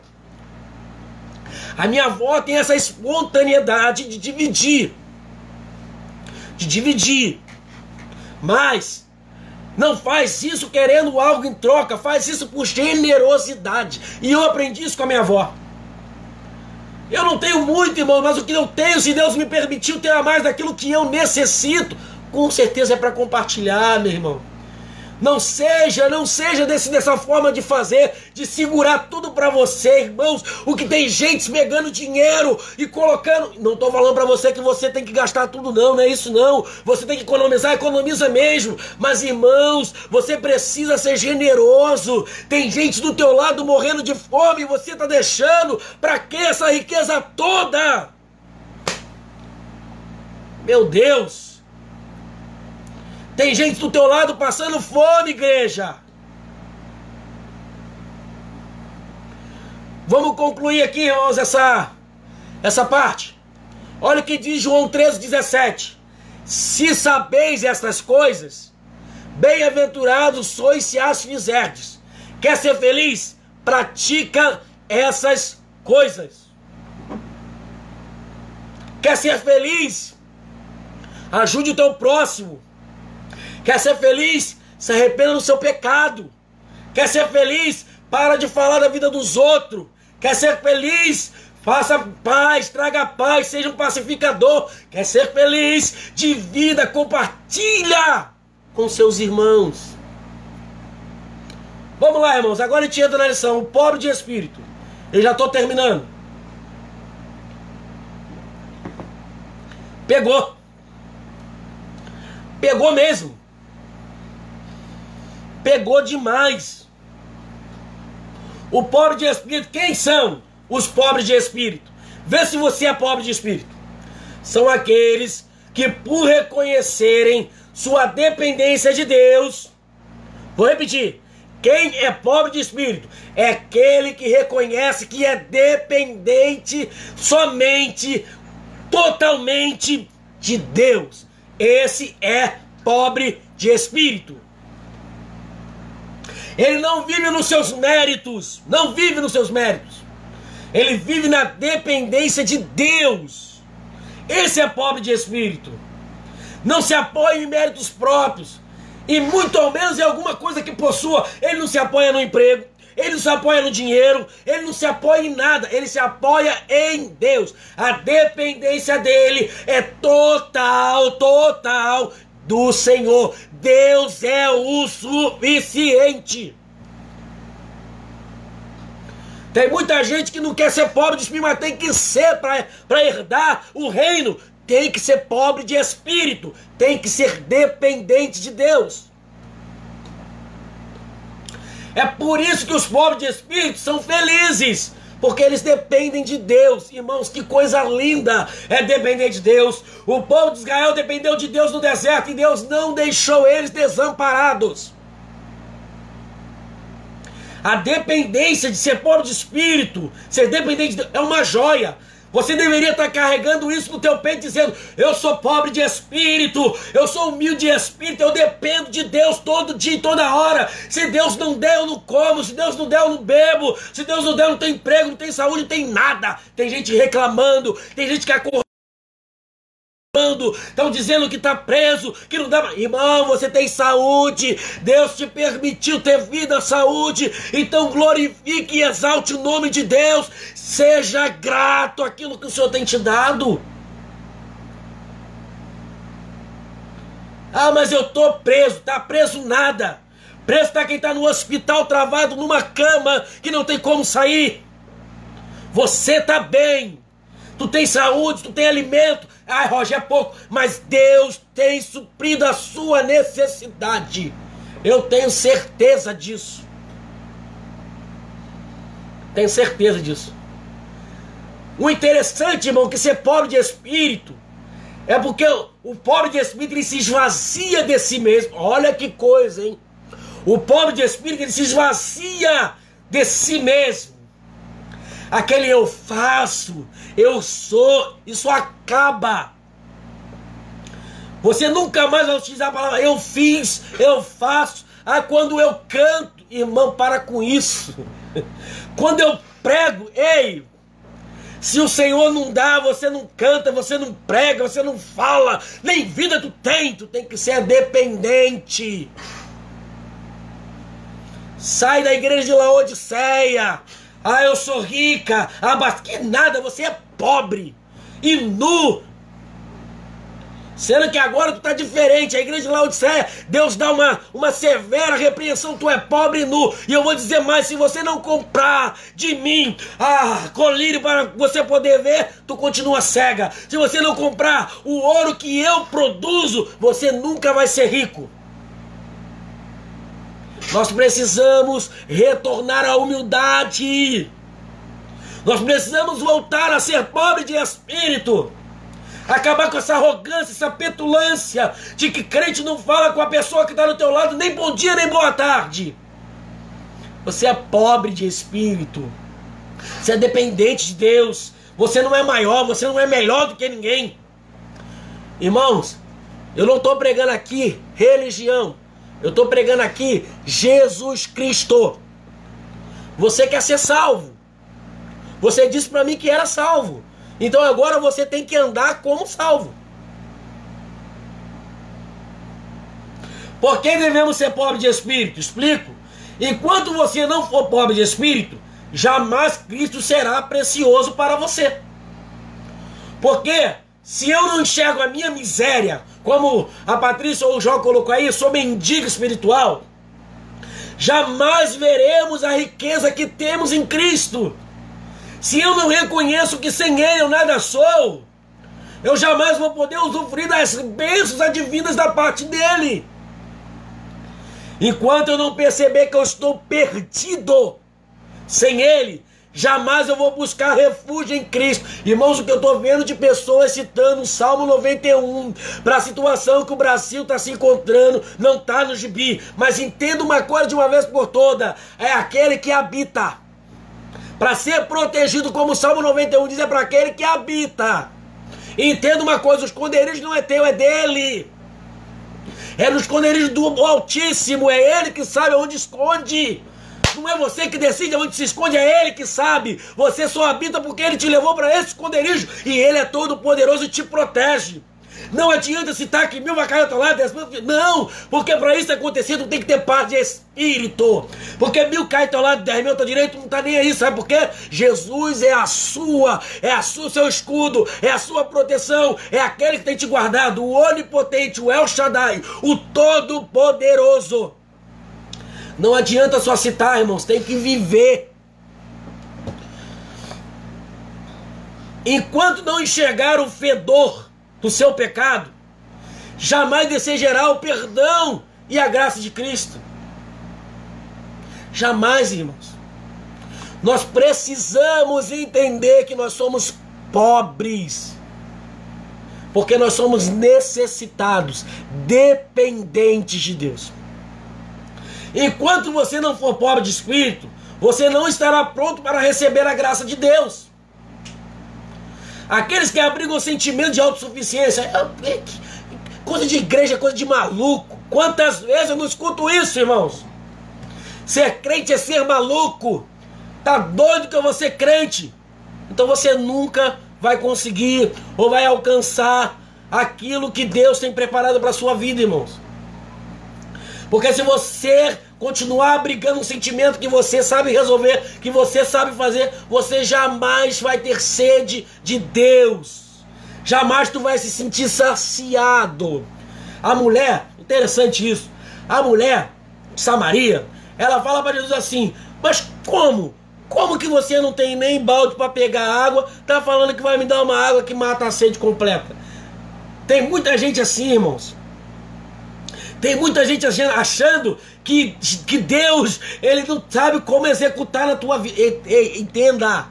A minha avó tem essa espontaneidade de dividir. Mas não faz isso querendo algo em troca. Faz isso por generosidade. E eu aprendi isso com a minha avó. Eu não tenho muito, irmão, mas o que eu tenho, se Deus me permitiu ter a mais daquilo que eu necessito, com certeza é para compartilhar, meu irmão. Não seja dessa forma de fazer, de segurar tudo para você, irmãos. O que tem gente pegando dinheiro e colocando... Não estou falando para você que você tem que gastar tudo, não é isso não. Você tem que economizar, economiza mesmo. Mas, irmãos, você precisa ser generoso. Tem gente do teu lado morrendo de fome e você está deixando. Para que essa riqueza toda? Meu Deus! Tem gente do teu lado passando fome, igreja. Vamos concluir aqui, irmãos, essa parte. Olha o que diz João 13:17. Se sabeis estas coisas, bem-aventurados sois se as fizerdes. Quer ser feliz? Pratica essas coisas. Quer ser feliz? Ajude o teu próximo. Quer ser feliz? Se arrependa do seu pecado. Quer ser feliz? Para de falar da vida dos outros. Quer ser feliz? Faça paz, traga paz, seja um pacificador. Quer ser feliz? Divida, compartilha com seus irmãos. Vamos lá, irmãos, agora a gente entra na lição. O pobre de espírito. Eu já estou terminando. Pegou. Pegou mesmo. Pegou demais. O pobre de espírito, quem são os pobres de espírito? Vê se você é pobre de espírito. São aqueles que, por reconhecerem sua dependência de Deus... Vou repetir. Quem é pobre de espírito? É aquele que reconhece que é dependente somente, totalmente de Deus. Esse é pobre de espírito. Ele não vive nos seus méritos. Não vive nos seus méritos. Ele vive na dependência de Deus. Esse é pobre de espírito. Não se apoia em méritos próprios. E muito ao menos em alguma coisa que possua. Ele não se apoia no emprego. Ele não se apoia no dinheiro. Ele não se apoia em nada. Ele se apoia em Deus. A dependência dele é total do Senhor. Deus é o suficiente. Tem muita gente que não quer ser pobre de espírito, mas tem que ser para herdar o reino. Tem que ser pobre de espírito. Tem que ser dependente de Deus. É por isso que os pobres de espírito são felizes. Porque eles dependem de Deus. Irmãos, que coisa linda é depender de Deus. O povo de Israel dependeu de Deus no deserto e Deus não deixou eles desamparados. A dependência de ser pobre de espírito, ser dependente de Deus, é uma joia. Você deveria estar carregando isso no teu peito, dizendo: eu sou pobre de espírito, eu sou humilde de espírito, eu dependo de Deus todo dia e toda hora. Se Deus não der, eu não como. Se Deus não der, eu não bebo. Se Deus não der, eu não tenho emprego, não tenho saúde, não tenho nada. Tem gente reclamando, tem gente que acordou, estão dizendo que está preso, que não dá. Irmão, você tem saúde. Deus te permitiu ter vida, saúde. Então glorifique e exalte o nome de Deus. Seja grato àquilo que o Senhor tem te dado. Ah, mas eu tô preso. Tá preso nada. Preso tá quem tá no hospital travado numa cama que não tem como sair. Você tá bem. Tu tem saúde, tu tem alimento. Ai, Roger, é pouco. Mas Deus tem suprido a sua necessidade. Eu tenho certeza disso. Tenho certeza disso. O interessante, irmão, que ser pobre de espírito é porque o pobre de espírito ele se esvazia de si mesmo. Olha que coisa, hein? O pobre de espírito ele se esvazia de si mesmo. Aquele eu faço, eu sou, isso acaba. Você nunca mais vai utilizar a palavra eu fiz, eu faço. Ah, quando eu canto, irmão, para com isso. Quando eu prego, ei, se o Senhor não dá, você não canta, você não prega, você não fala, nem vida tu tem que ser dependente. Sai da igreja de Laodiceia. Ah, eu sou rica. Ah, mas que nada, você é pobre e nu. Sendo que agora tu tá diferente. A igreja de Laodiceia, Deus dá uma severa repreensão. Tu é pobre e nu. E eu vou dizer mais, se você não comprar de mim colírio para você poder ver, tu continua cega. Se você não comprar o ouro que eu produzo, você nunca vai ser rico. Nós precisamos retornar à humildade. Nós precisamos voltar a ser pobre de espírito. Acabar com essa arrogância, essa petulância de que crente não fala com a pessoa que está do teu lado nem bom dia, nem boa tarde. Você é pobre de espírito. Você é dependente de Deus. Você não é maior, você não é melhor do que ninguém. Irmãos, eu não estou pregando aqui religião. Eu estou pregando aqui Jesus Cristo. Você quer ser salvo. Você disse para mim que era salvo. Então agora você tem que andar como salvo. Por que devemos ser pobres de espírito? Explico. Enquanto você não for pobre de espírito, jamais Cristo será precioso para você. Porque se eu não enxergo a minha miséria, como a Patrícia ou o João colocou aí, sou mendigo espiritual, jamais veremos a riqueza que temos em Cristo. Se eu não reconheço que sem Ele eu nada sou, eu jamais vou poder usufruir das bênçãos advindas da parte dEle. Enquanto eu não perceber que eu estou perdido sem Ele, jamais eu vou buscar refúgio em Cristo. Irmãos, o que eu estou vendo de pessoas citando o Salmo 91 para a situação que o Brasil está se encontrando, não está no gibi. Mas entenda uma coisa de uma vez por toda, é aquele que habita. Para ser protegido, como o Salmo 91 diz, é para aquele que habita. E entenda uma coisa, o esconderijo não é teu, é dele. É no esconderijo do Altíssimo, é ele que sabe onde esconde. Não é você que decide onde se esconde, é ele que sabe. Você só habita porque ele te levou para esse esconderijo. E ele é todo poderoso e te protege. Não adianta citar que 1000 vai cair ao teu lado, 10 mil... Não, porque para isso acontecer tu tem que ter paz de espírito. Porque 1000 cai ao teu lado, 10 mil ao teu direito, não tá nem aí, sabe por quê? Jesus é o seu escudo, é a sua proteção, é aquele que tem te guardado, o onipotente, o El Shaddai, o todo-poderoso. Não adianta só citar, irmãos, tem que viver. Enquanto não enxergar o fedor do seu pecado, jamais desejará o perdão e a graça de Cristo. Jamais, irmãos. Nós precisamos entender que nós somos pobres, porque nós somos necessitados, dependentes de Deus. Enquanto você não for pobre de espírito, você não estará pronto para receber a graça de Deus. Aqueles que abrigam o sentimento de autossuficiência, coisa de igreja, coisa de maluco. Quantas vezes eu não escuto isso, irmãos? Ser crente é ser maluco. Tá doido que eu vou ser crente? Então você nunca vai conseguir ou vai alcançar aquilo que Deus tem preparado para a sua vida, irmãos. Porque se você continuar abrigando um sentimento que você sabe resolver, que você sabe fazer, você jamais vai ter sede de Deus. Jamais tu vai se sentir saciado. A mulher, interessante isso, a mulher de Samaria, ela fala para Jesus assim: mas como? Como que você não tem nem balde para pegar água, tá falando que vai me dar uma água que mata a sede completa? Tem muita gente assim, irmãos. Tem muita gente achando que Deus, Ele não sabe como executar na tua vida. Entenda,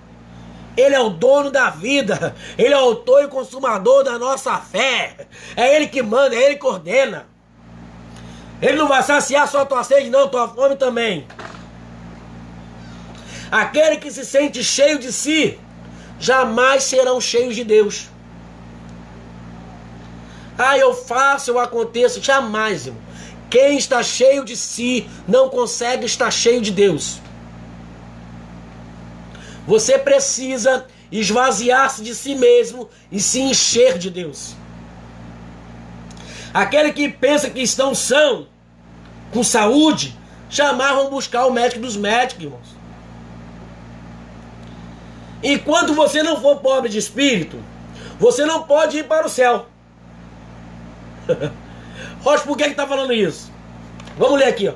Ele é o dono da vida, Ele é o autor e consumador da nossa fé. É Ele que manda, é Ele que ordena. Ele não vai saciar só tua sede não, tua fome também. Aquele que se sente cheio de si, jamais serão cheios de Deus. Ah, eu faço, eu aconteço. Jamais, irmão. Quem está cheio de si não consegue estar cheio de Deus. Você precisa esvaziar-se de si mesmo e se encher de Deus. Aquele que pensa que estão são, com saúde, jamais vão buscar o médico dos médicos, irmãos. Enquanto você não for pobre de espírito, você não pode ir para o céu. Rocha, por que está falando isso? Vamos ler aqui, ó.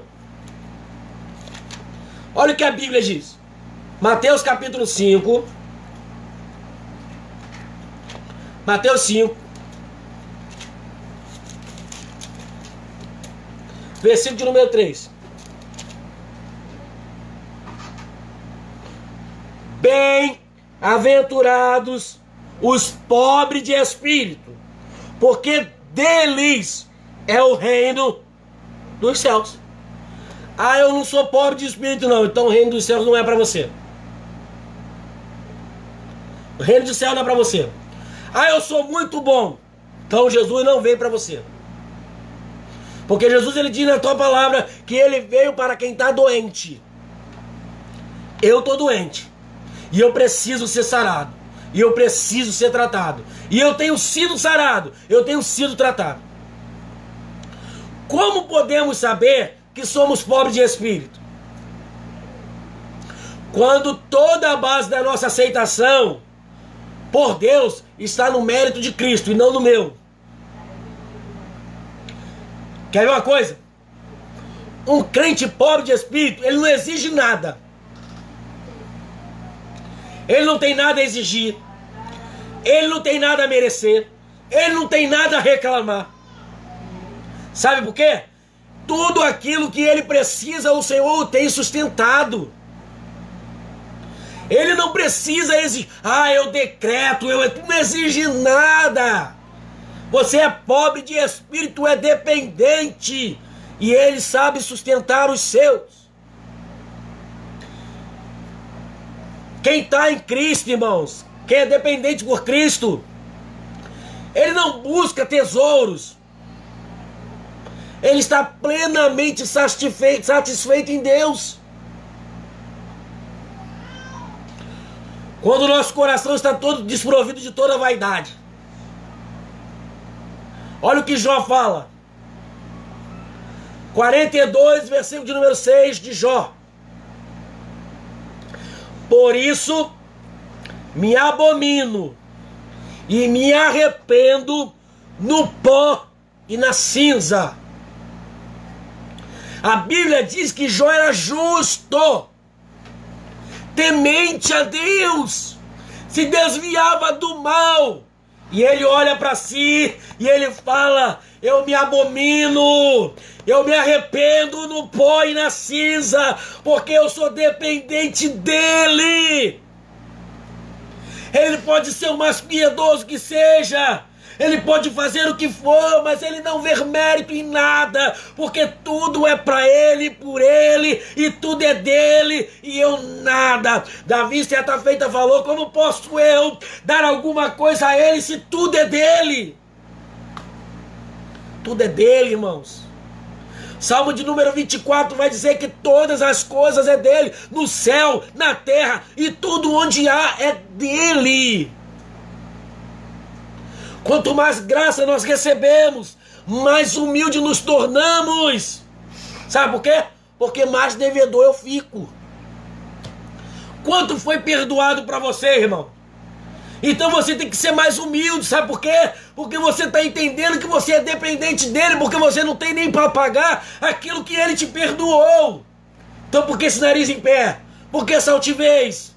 Olha o que a Bíblia diz. Mateus capítulo 5. Mateus 5. Versículo de número 3. Bem-aventurados os pobres de espírito, porque deles é o reino dos céus. Ah, eu não sou pobre de espírito não, então o reino dos céus não é para você. O reino dos céus não é para você. Ah, eu sou muito bom, então Jesus não veio para você. Porque Jesus, ele diz na tua palavra que ele veio para quem está doente. Eu estou doente e eu preciso ser sarado, e eu preciso ser tratado, e eu tenho sido sarado, eu tenho sido tratado. Como podemos saber que somos pobres de espírito? Quando toda a base da nossa aceitação por Deus está no mérito de Cristo e não no meu. Quer ver uma coisa? Um crente pobre de espírito, ele não exige nada. Ele não tem nada a exigir. Ele não tem nada a merecer. Ele não tem nada a reclamar. Sabe por quê? Tudo aquilo que ele precisa, o Senhor o tem sustentado. Ele não precisa exigir. Ah, eu decreto, eu não exige nada. Você é pobre de espírito, é dependente. E ele sabe sustentar os seus. Quem está em Cristo, irmãos, quem é dependente por Cristo, ele não busca tesouros. Ele está plenamente satisfeito em Deus. Quando o nosso coração está todo desprovido de toda vaidade. Olha o que Jó fala. 42, versículo de número 6 de Jó. Por isso me abomino e me arrependo no pó e na cinza. A Bíblia diz que Jó era justo, temente a Deus, se desviava do mal. E ele olha para si e ele fala: eu me abomino, eu me arrependo no pó e na cinza, porque eu sou dependente dele. Ele pode ser o mais piedoso que seja, ele pode fazer o que for, mas ele não vê mérito em nada, porque tudo é para ele, por ele, e tudo é dele, e eu nada. Davi, certa feita, falou: como posso eu dar alguma coisa a ele se tudo é dele? Tudo é dele, irmãos. Salmo de número 24 vai dizer que todas as coisas é dele, no céu, na terra, e tudo onde há é dele. Quanto mais graça nós recebemos, mais humilde nos tornamos. Sabe por quê? Porque mais devedor eu fico. Quanto foi perdoado para você, irmão? Então você tem que ser mais humilde, sabe por quê? Porque você está entendendo que você é dependente dele, porque você não tem nem para pagar aquilo que ele te perdoou. Então por que esse nariz em pé? Por que essa altivez?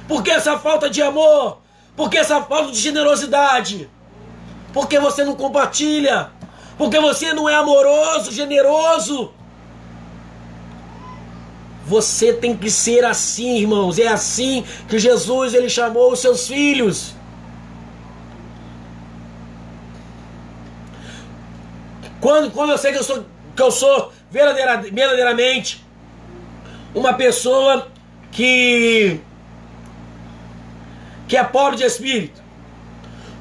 Por que essa falta de amor? Por que essa falta de generosidade? Por que você não compartilha? Porque você não é amoroso, generoso. Você tem que ser assim, irmãos. É assim que Jesus ele chamou os seus filhos. Quando eu sei que eu sou verdadeiramente uma pessoa que é pobre de espírito.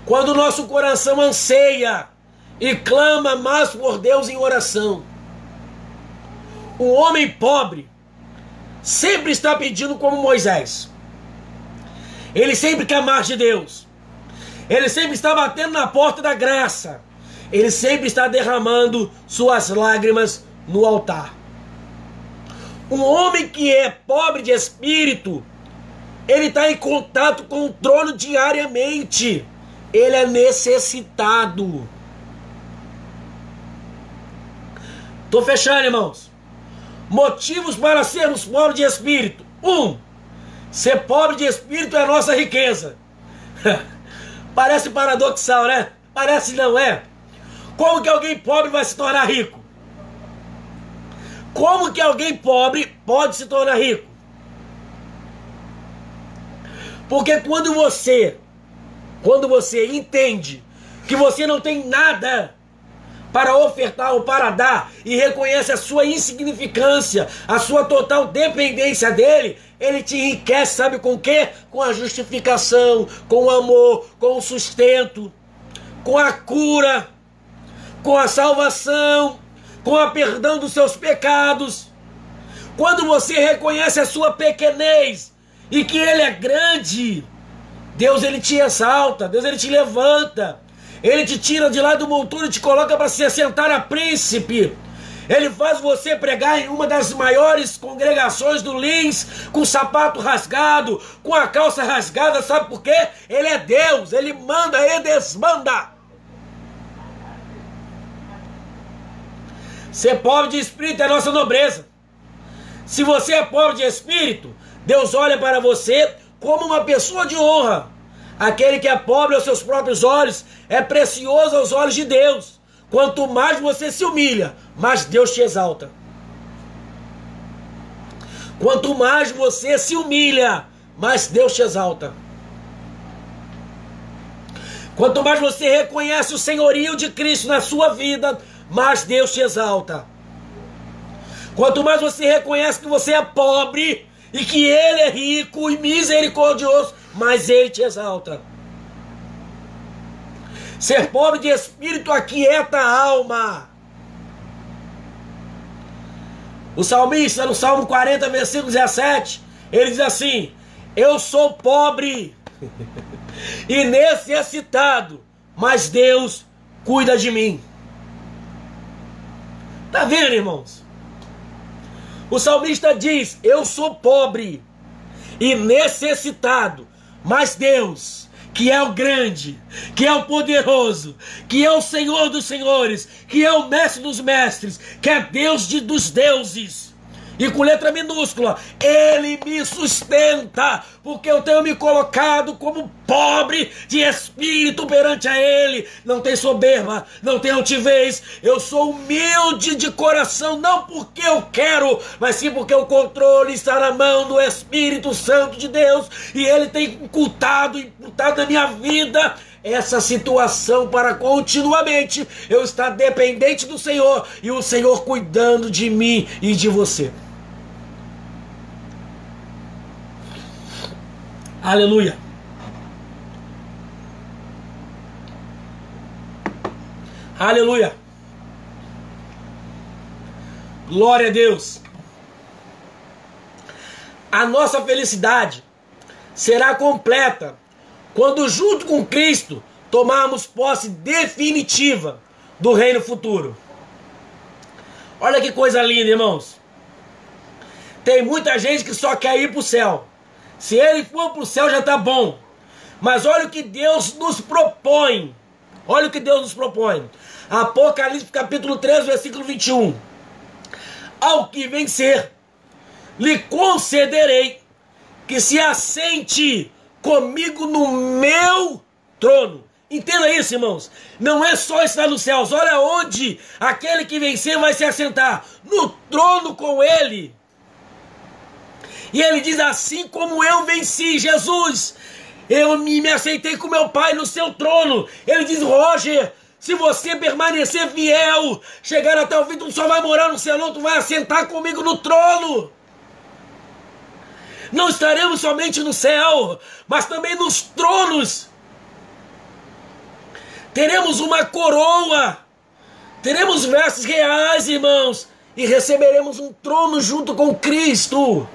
Quando o nosso coração anseia e clama mais por Deus em oração. O homem pobre sempre está pedindo como Moisés. Ele sempre quer mais de Deus. Ele sempre está batendo na porta da graça. Ele sempre está derramando suas lágrimas no altar. Um homem que é pobre de espírito, ele está em contato com o trono diariamente. Ele é necessitado. Estou fechando, irmãos. Motivos para sermos pobres de espírito. 1. Ser pobre de espírito é a nossa riqueza. Parece paradoxal, né? Parece não é. Como que alguém pobre vai se tornar rico? Como que alguém pobre pode se tornar rico? Porque quando você entende que você não tem nada para ofertar ou para dar e reconhece a sua insignificância, a sua total dependência dele, ele te enriquece, sabe com o quê? Com a justificação, com o amor, com o sustento, com a cura, com a salvação, com a perdão dos seus pecados. Quando você reconhece a sua pequenez e que ele é grande, Deus ele te exalta, Deus ele te levanta. Ele te tira de lá do monturo e te coloca para se assentar a príncipe. Ele faz você pregar em uma das maiores congregações do Lins, com o sapato rasgado, com a calça rasgada, sabe por quê? Ele é Deus, ele manda e desmanda. Ser pobre de espírito é nossa nobreza. Se você é pobre de espírito, Deus olha para você como uma pessoa de honra. Aquele que é pobre aos seus próprios olhos é precioso aos olhos de Deus. Quanto mais você se humilha, mais Deus te exalta. Quanto mais você se humilha, mais Deus te exalta. Quanto mais você reconhece o senhorio de Cristo na sua vida, mais Deus te exalta. Quanto mais você reconhece que você é pobre e que Ele é rico e misericordioso, mas Ele te exalta. Ser pobre de espírito aquieta a alma. O salmista, no Salmo 40, versículo 17, ele diz assim: eu sou pobre e necessitado, mas Deus cuida de mim. Tá vendo, irmãos? O salmista diz: eu sou pobre e necessitado, mas Deus, que é o grande, que é o poderoso, que é o Senhor dos senhores, que é o mestre dos mestres, que é Deus dos deuses, e com letra minúscula, Ele me sustenta, porque eu tenho me colocado como pobre de espírito perante a Ele. Não tem soberba, não tem altivez, eu sou humilde de coração, não porque eu quero, mas sim porque o controle está na mão do Espírito Santo de Deus, e Ele tem imputado na minha vida essa situação para continuamente eu estar dependente do Senhor, e o Senhor cuidando de mim e de você. Aleluia. Aleluia. Glória a Deus. A nossa felicidade será completa quando, junto com Cristo, tomarmos posse definitiva do reino futuro. Olha que coisa linda, irmãos. Tem muita gente que só quer ir para o céu. Se ele for para o céu já está bom. Mas olha o que Deus nos propõe. Olha o que Deus nos propõe. Apocalipse capítulo 3, versículo 21. Ao que vencer, lhe concederei que se assente comigo no meu trono. Entenda isso, irmãos. Não é só estar nos céus. Olha onde aquele que vencer vai se assentar. No trono com ele. E ele diz: assim como eu venci, Jesus, eu me aceitei com meu Pai no seu trono. Ele diz: Roger, se você permanecer fiel, chegar até o fim, tu só vai morar no céu, não, tu vai assentar comigo no trono. Não estaremos somente no céu, mas também nos tronos. Teremos uma coroa, teremos vestes reais, irmãos, e receberemos um trono junto com Cristo.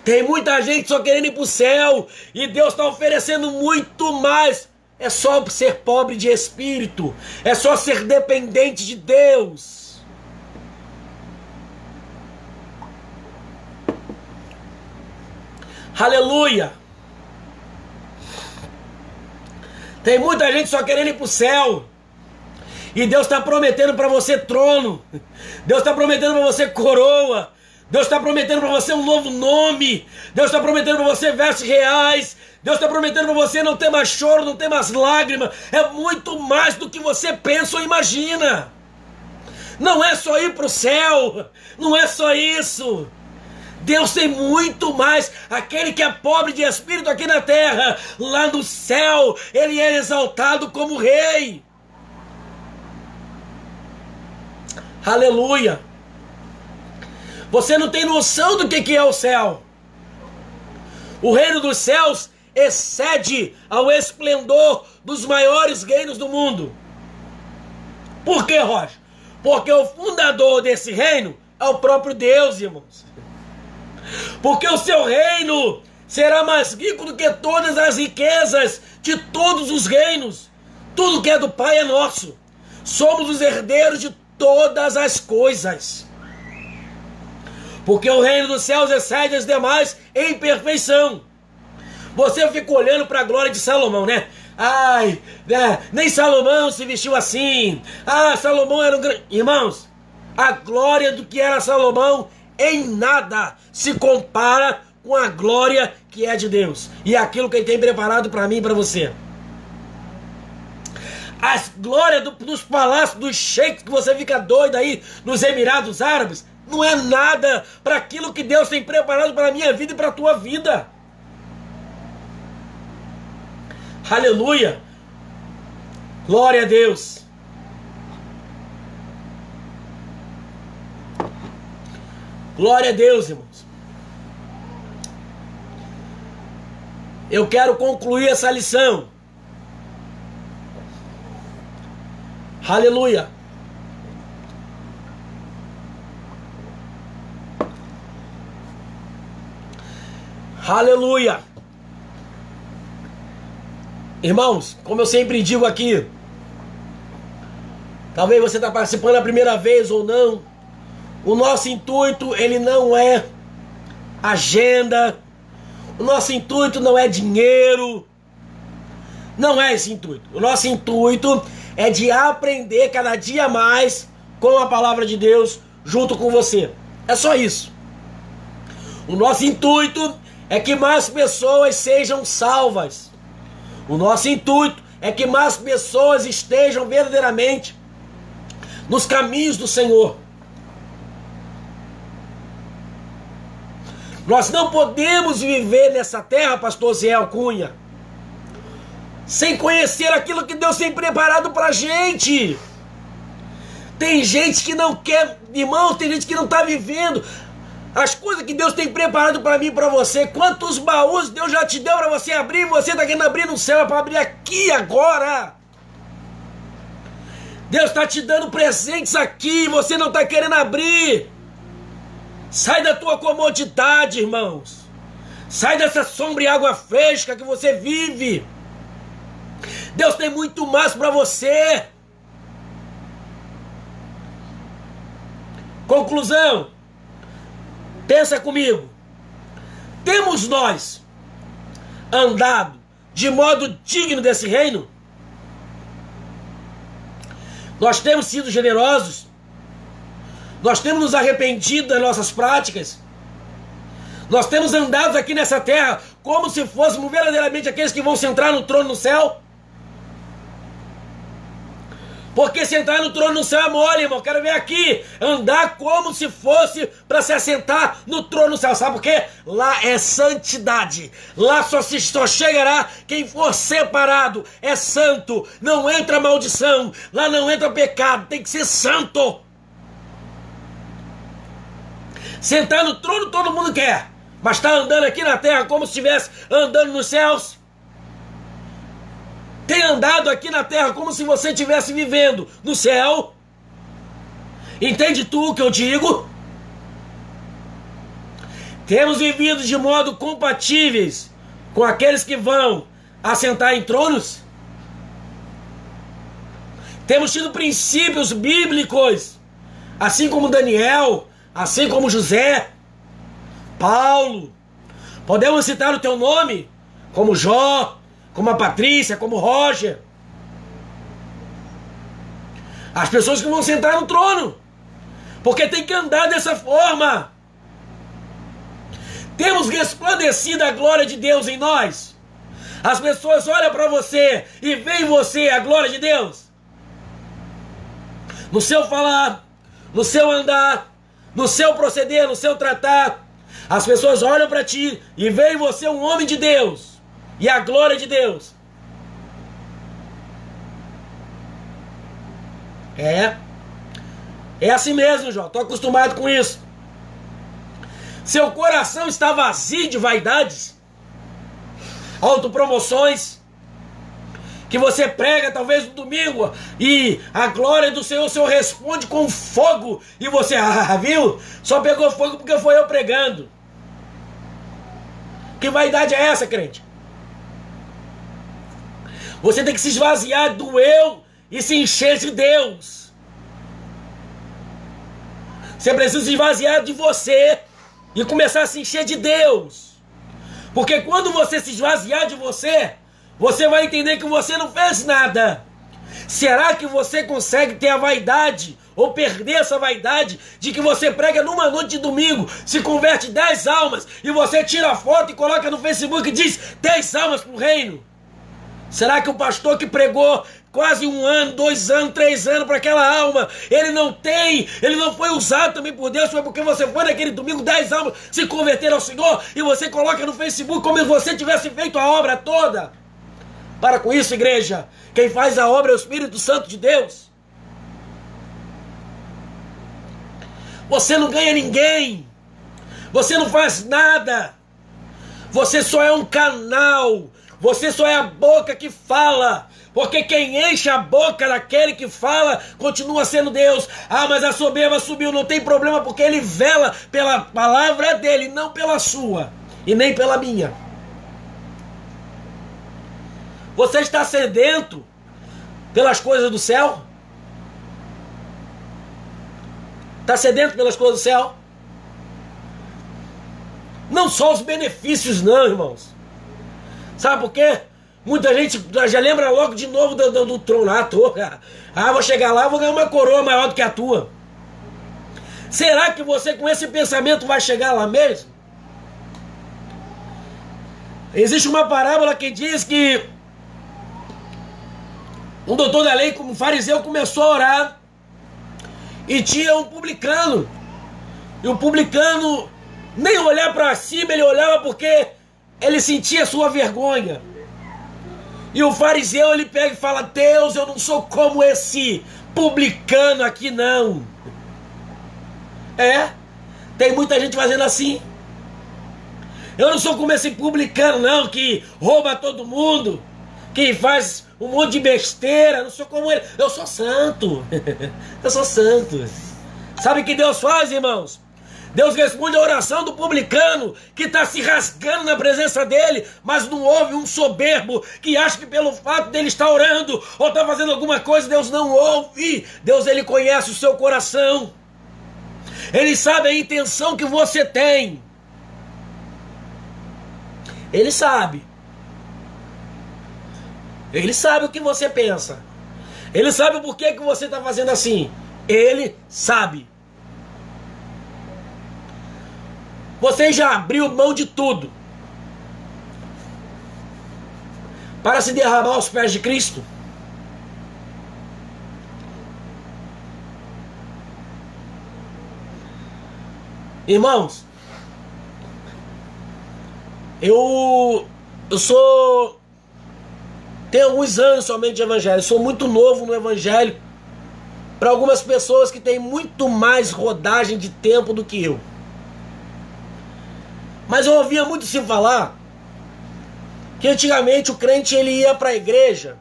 Tem muita gente só querendo ir para o céu, e Deus está oferecendo muito mais. É só ser pobre de espírito, é só ser dependente de Deus. Aleluia! Tem muita gente só querendo ir para o céu, e Deus está prometendo para você trono, Deus está prometendo para você coroa, Deus está prometendo para você um novo nome, Deus está prometendo para você vestes reais, Deus está prometendo para você não ter mais choro, não ter mais lágrima. É muito mais do que você pensa ou imagina. Não é só ir para o céu, não é só isso. Deus tem muito mais. Aquele que é pobre de espírito aqui na terra, lá no céu, ele é exaltado como rei. Aleluia. Você não tem noção do que é o céu. O reino dos céus excede ao esplendor dos maiores reinos do mundo. Por quê, Roger? Porque o fundador desse reino é o próprio Deus, irmãos. Porque o seu reino será mais rico do que todas as riquezas de todos os reinos. Tudo que é do Pai é nosso. Somos os herdeiros de todas as coisas. Porque o reino dos céus excede as demais em perfeição. Você fica olhando para a glória de Salomão, né? Ai, né? Nem Salomão se vestiu assim. Ah, Salomão era um grande... Irmãos, a glória do que era Salomão em nada se compara com a glória que é de Deus. E aquilo que ele tem preparado para mim e para você. As glórias dos palácios, dos sheiks que você fica doido aí nos Emirados Árabes, não é nada para aquilo que Deus tem preparado para a minha vida e para a tua vida. Aleluia! Glória a Deus! Glória a Deus, irmãos! Eu quero concluir essa lição. Aleluia! Aleluia! Irmãos, como eu sempre digo aqui, talvez você está participando a primeira vez ou não, o nosso intuito, ele não é agenda, o nosso intuito não é dinheiro, não é esse intuito. O nosso intuito é de aprender cada dia mais com a palavra de Deus junto com você. É só isso. O nosso intuito é que mais pessoas sejam salvas. O nosso intuito é que mais pessoas estejam verdadeiramente nos caminhos do Senhor. Nós não podemos viver nessa terra, pastor Zé Cunha, sem conhecer aquilo que Deus tem preparado para a gente. Tem gente que não quer, irmãos, tem gente que não está vivendo as coisas que Deus tem preparado para mim e para você. Quantos baús Deus já te deu para você abrir, você está querendo abrir no céu, é para abrir aqui agora. Deus está te dando presentes aqui, você não está querendo abrir. Sai da tua comodidade, irmãos. Sai dessa sombra e água fresca que você vive. Deus tem muito mais para você. Conclusão. Pensa comigo. Temos nós andado de modo digno desse reino? Nós temos sido generosos? Nós temos nos arrependido das nossas práticas? Nós temos andado aqui nessa terra como se fôssemos verdadeiramente aqueles que vão sentar no trono no céu? Porque sentar no trono no céu é mole, irmão. Quero ver aqui andar como se fosse para se assentar no trono no céu. Sabe por quê? Lá é santidade. Lá só chegará quem for separado. É santo. Não entra maldição. Lá não entra pecado. Tem que ser santo. Sentar no trono todo mundo quer. Mas está andando aqui na terra como se estivesse andando nos céus. Tem andado aqui na terra como se você estivesse vivendo no céu. Entende tu o que eu digo? Temos vivido de modo compatíveis com aqueles que vão assentar em tronos? Temos tido princípios bíblicos, assim como Daniel, assim como José, Paulo. Podemos citar o teu nome, como Jó, como a Patrícia, como Roger. As pessoas que vão sentar no trono. Porque tem que andar dessa forma. Temos resplandecido a glória de Deus em nós. As pessoas olham para você e veem em você a glória de Deus. No seu falar, no seu andar, no seu proceder, no seu tratar. As pessoas olham para ti e veem em você um homem de Deus. E a glória de Deus. É assim mesmo, Jó. Estou acostumado com isso. Seu coração está vazio de vaidades, autopromoções, que você prega talvez no domingo e a glória do Senhor, o Senhor responde com fogo e você, viu? Só pegou fogo porque foi eu pregando. Que vaidade é essa, crente? Você tem que se esvaziar do eu e se encher de Deus. Você precisa se esvaziar de você e começar a se encher de Deus. Porque quando você se esvaziar de você, você vai entender que você não fez nada. Será que você consegue ter a vaidade ou perder essa vaidade de que você prega numa noite de domingo, se converte 10 almas e você tira a foto e coloca no Facebook e diz 10 almas para o reino? Será que o pastor que pregou quase 1 ano, 2 anos, 3 anos para aquela alma, ele não foi usado também por Deus? Foi porque você foi naquele domingo, 10 almas se converteram ao Senhor e você coloca no Facebook como se você tivesse feito a obra toda? Para com isso, igreja. Quem faz a obra é o Espírito Santo de Deus. Você não ganha ninguém. Você não faz nada. Você só é um canal. Você só é a boca que fala. Porque quem enche a boca daquele que fala continua sendo Deus. Ah, mas a soberba subiu. Não tem problema, porque ele vela pela palavra dele, não pela sua e nem pela minha. Você está sedento pelas coisas do céu? Está sedento pelas coisas do céu? Não só os benefícios não, irmãos. Sabe por quê? Muita gente já lembra logo de novo do trono. Vou chegar lá, vou ganhar uma coroa maior do que a tua. Será que você com esse pensamento vai chegar lá mesmo? Existe uma parábola que diz que um doutor da lei, como fariseu, começou a orar e tinha um publicano. E o publicano nem olhar para cima, ele olhava porque ele sentia sua vergonha. E o fariseu, ele pega e fala: Deus, eu não sou como esse publicano aqui não. Tem muita gente fazendo assim. Eu não sou como esse publicano não, que rouba todo mundo, que faz um monte de besteira. Não sou como ele. Eu sou santo. Eu sou santo. Sabe o que Deus faz, irmãos? Deus responde a oração do publicano que está se rasgando na presença dele, mas não houve um soberbo que acha que pelo fato dele estar orando ou estar fazendo alguma coisa, Deus não ouve. Deus, ele conhece o seu coração. Ele sabe a intenção que você tem. Ele sabe. Ele sabe o que você pensa. Ele sabe o porquê que você está fazendo assim. Ele sabe. Você já abriu mão de tudo para se derramar aos pés de Cristo? Irmãos, eu tenho alguns anos somente de evangelho, sou muito novo no evangelho para algumas pessoas que têm muito mais rodagem de tempo do que eu. Mas eu ouvia muito se falar que antigamente o crente ele ia para a igreja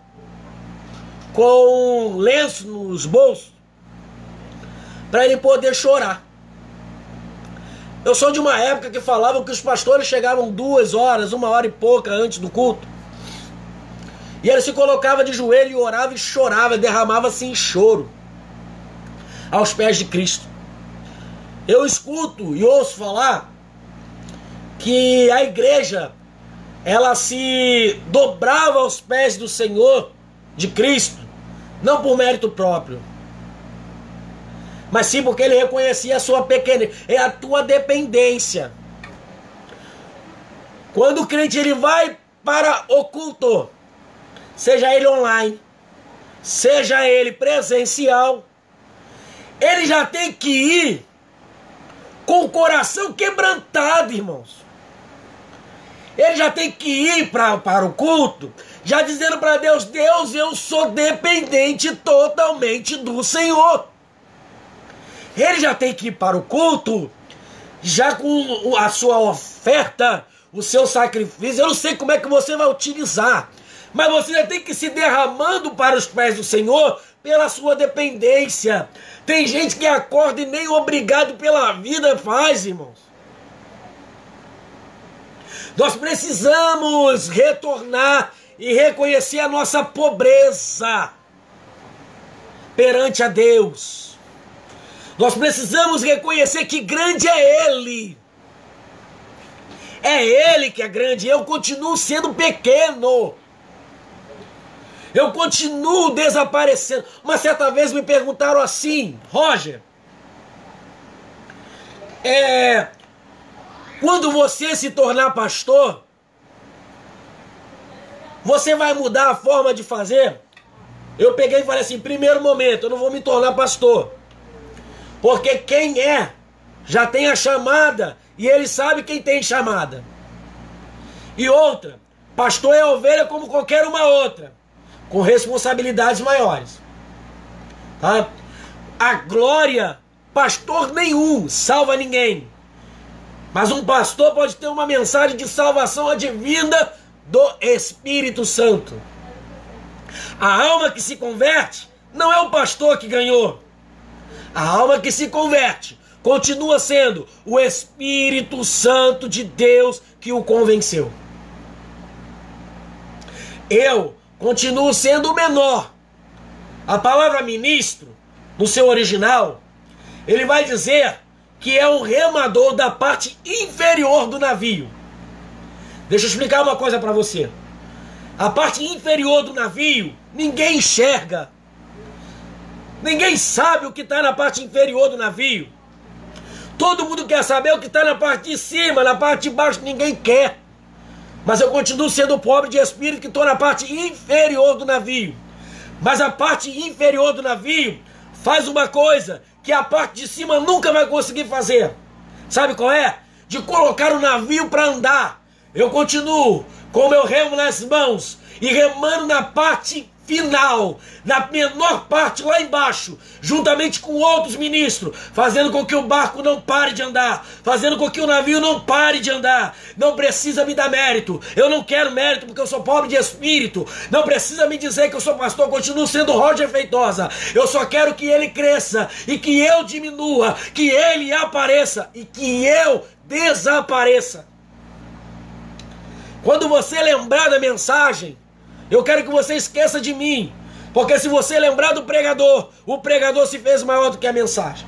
com lenço nos bolsos para ele poder chorar. Eu sou de uma época que falavam que os pastores chegavam 2 horas, 1 hora e pouca antes do culto. E ele se colocava de joelho e orava e chorava, derramava assim choro aos pés de Cristo. Eu escuto e ouço falar que a igreja ela se dobrava aos pés do Senhor, de Cristo, não por mérito próprio, mas sim porque ele reconhecia a sua pequenez, é a tua dependência. Quando o crente ele vai para o culto, seja ele online, seja ele presencial, ele já tem que ir com o coração quebrantado, irmãos. Ele já tem que ir para o culto, já dizendo para Deus, Deus, eu sou dependente totalmente do Senhor. Ele já tem que ir para o culto, já com a sua oferta, o seu sacrifício. Eu não sei como é que você vai utilizar, mas você já tem que ir se derramando para os pés do Senhor pela sua dependência. Tem gente que acorda e nem obrigado pela vida faz, irmãos. Nós precisamos retornar e reconhecer a nossa pobreza perante a Deus. Nós precisamos reconhecer que grande é Ele. É Ele que é grande. Eu continuo sendo pequeno. Eu continuo desaparecendo. Uma certa vez me perguntaram assim, Roger, quando você se tornar pastor, você vai mudar a forma de fazer? Eu peguei e falei assim, primeiro momento, eu não vou me tornar pastor. Porque quem já tem a chamada e ele sabe quem tem chamada. E outra, pastor é ovelha como qualquer uma outra, com responsabilidades maiores. Tá? A glória, pastor nenhum salva ninguém. Mas um pastor pode ter uma mensagem de salvação advinda do Espírito Santo. A alma que se converte não é o pastor que ganhou. A alma que se converte continua sendo o Espírito Santo de Deus que o convenceu. Eu continuo sendo o menor. A palavra ministro, no seu original, ele vai dizer que é um remador da parte inferior do navio. Deixa eu explicar uma coisa para você. A parte inferior do navio, ninguém enxerga. Ninguém sabe o que está na parte inferior do navio. Todo mundo quer saber o que está na parte de cima, na parte de baixo ninguém quer. Mas eu continuo sendo pobre de espírito que estou na parte inferior do navio. Mas a parte inferior do navio faz uma coisa que a parte de cima nunca vai conseguir fazer. Sabe qual é? De colocar o navio para andar. Eu continuo com o meu remo nas mãos e remando na parte final, na menor parte lá embaixo, juntamente com outros ministros, fazendo com que o barco não pare de andar, fazendo com que o navio não pare de andar. Não precisa me dar mérito, eu não quero mérito porque eu sou pobre de espírito. Não precisa me dizer que eu sou pastor, eu continuo sendo Roger Feitosa. Eu só quero que ele cresça e que eu diminua, que ele apareça e que eu desapareça. Quando você lembrar da mensagem, eu quero que você esqueça de mim, porque se você lembrar do pregador, o pregador se fez maior do que a mensagem.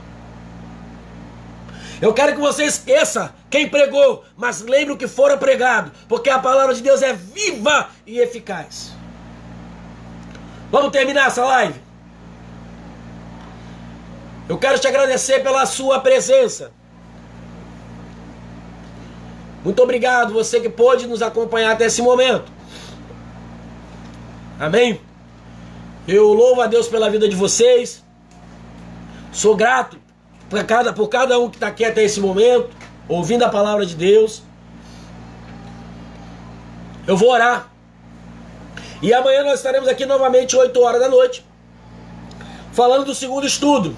Eu quero que você esqueça quem pregou, mas lembre o que fora pregado, porque a palavra de Deus é viva e eficaz. Vamos terminar essa live. Eu quero te agradecer pela sua presença. Muito obrigado, você que pôde nos acompanhar até esse momento. Amém? Eu louvo a Deus pela vida de vocês. Sou grato por cada um que está aqui até esse momento, ouvindo a palavra de Deus. Eu vou orar. E amanhã nós estaremos aqui novamente 8 horas da noite, falando do segundo estudo.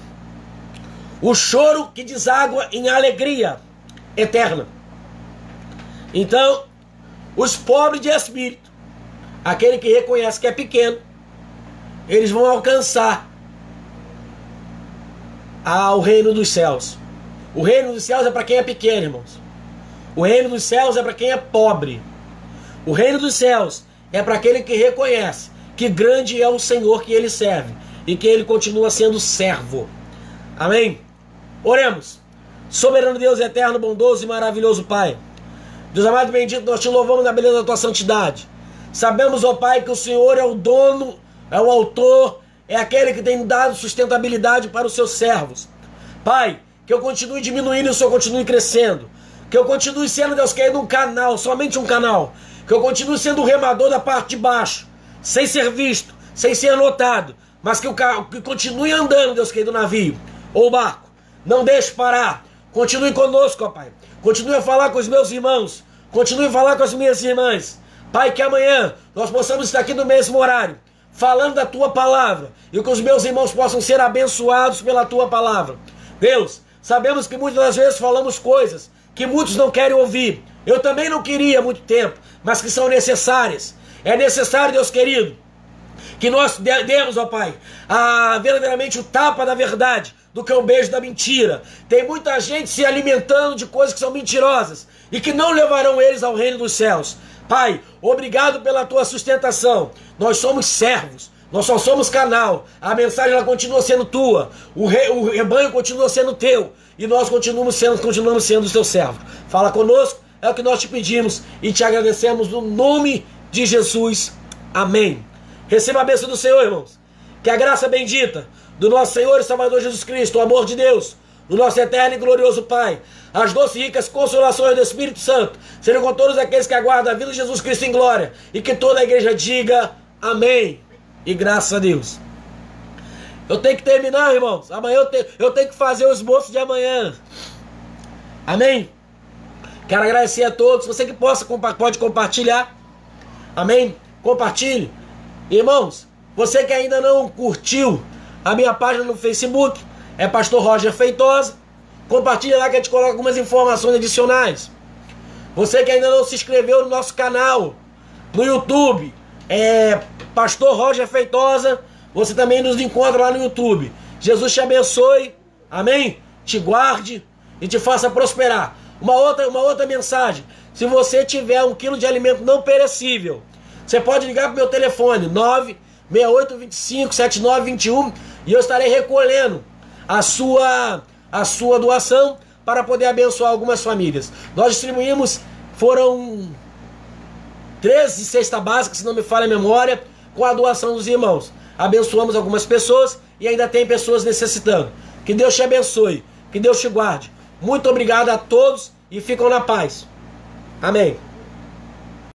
O choro que deságua em alegria eterna. Então, os pobres de espírito, aquele que reconhece que é pequeno, eles vão alcançar ao reino dos céus. O reino dos céus é para quem é pequeno, irmãos. O reino dos céus é para quem é pobre. O reino dos céus é para aquele que reconhece que grande é o Senhor que ele serve e que ele continua sendo servo. Amém? Oremos. Soberano Deus, eterno, bondoso e maravilhoso Pai, Deus amado e bendito, nós te louvamos na beleza da tua santidade. Sabemos, ó Pai, que o Senhor é o dono, é o autor, é aquele que tem dado sustentabilidade para os seus servos. Pai, que eu continue diminuindo e o Senhor continue crescendo. Que eu continue sendo, Deus querido, um canal, somente um canal. Que eu continue sendo o remador da parte de baixo, sem ser visto, sem ser notado. Mas que continue andando, Deus querido, o navio ou barco. Não deixe parar. Continue conosco, ó Pai. Continue a falar com os meus irmãos. Continue a falar com as minhas irmãs. Pai, que amanhã nós possamos estar aqui no mesmo horário, falando da Tua palavra. E que os meus irmãos possam ser abençoados pela Tua palavra. Deus, sabemos que muitas das vezes falamos coisas que muitos não querem ouvir. Eu também não queria há muito tempo, mas que são necessárias. É necessário, Deus querido, que nós demos, ó Pai, verdadeiramente o tapa da verdade do que o beijo da mentira. Tem muita gente se alimentando de coisas que são mentirosas e que não levarão eles ao reino dos céus. Pai, obrigado pela tua sustentação. Nós somos servos, nós só somos canal. A mensagem ela continua sendo tua, o rebanho continua sendo teu e nós continuamos sendo os teus servos. Fala conosco, é o que nós te pedimos e te agradecemos no nome de Jesus. Amém. Receba a bênção do Senhor, irmãos. Que a graça bendita do nosso Senhor e Salvador Jesus Cristo, o amor de Deus, do nosso eterno e glorioso Pai, as doces e ricas consolações do Espírito Santo, sejam com todos aqueles que aguardam a vida de Jesus Cristo em glória, e que toda a igreja diga amém, e graças a Deus. Eu tenho que terminar, irmãos. Amanhã eu tenho que fazer o esboço de amanhã. Amém? Quero agradecer a todos. Você que pode compartilhar. Amém? Compartilhe. Irmãos, você que ainda não curtiu a minha página no Facebook, é Pastor Roger Feitosa. Compartilha lá que a gente coloca algumas informações adicionais. Você que ainda não se inscreveu no nosso canal no YouTube, é Pastor Roger Feitosa. Você também nos encontra lá no YouTube. Jesus te abençoe, amém? Te guarde e te faça prosperar. Uma outra mensagem: se você tiver 1 quilo de alimento não perecível, você pode ligar para o meu telefone 968257921 e eu estarei recolhendo a sua doação para poder abençoar algumas famílias. Nós distribuímos, foram 13 cestas básicas, se não me falha a memória, com a doação dos irmãos. Abençoamos algumas pessoas e ainda tem pessoas necessitando. Que Deus te abençoe, que Deus te guarde. Muito obrigado a todos e ficam na paz. Amém.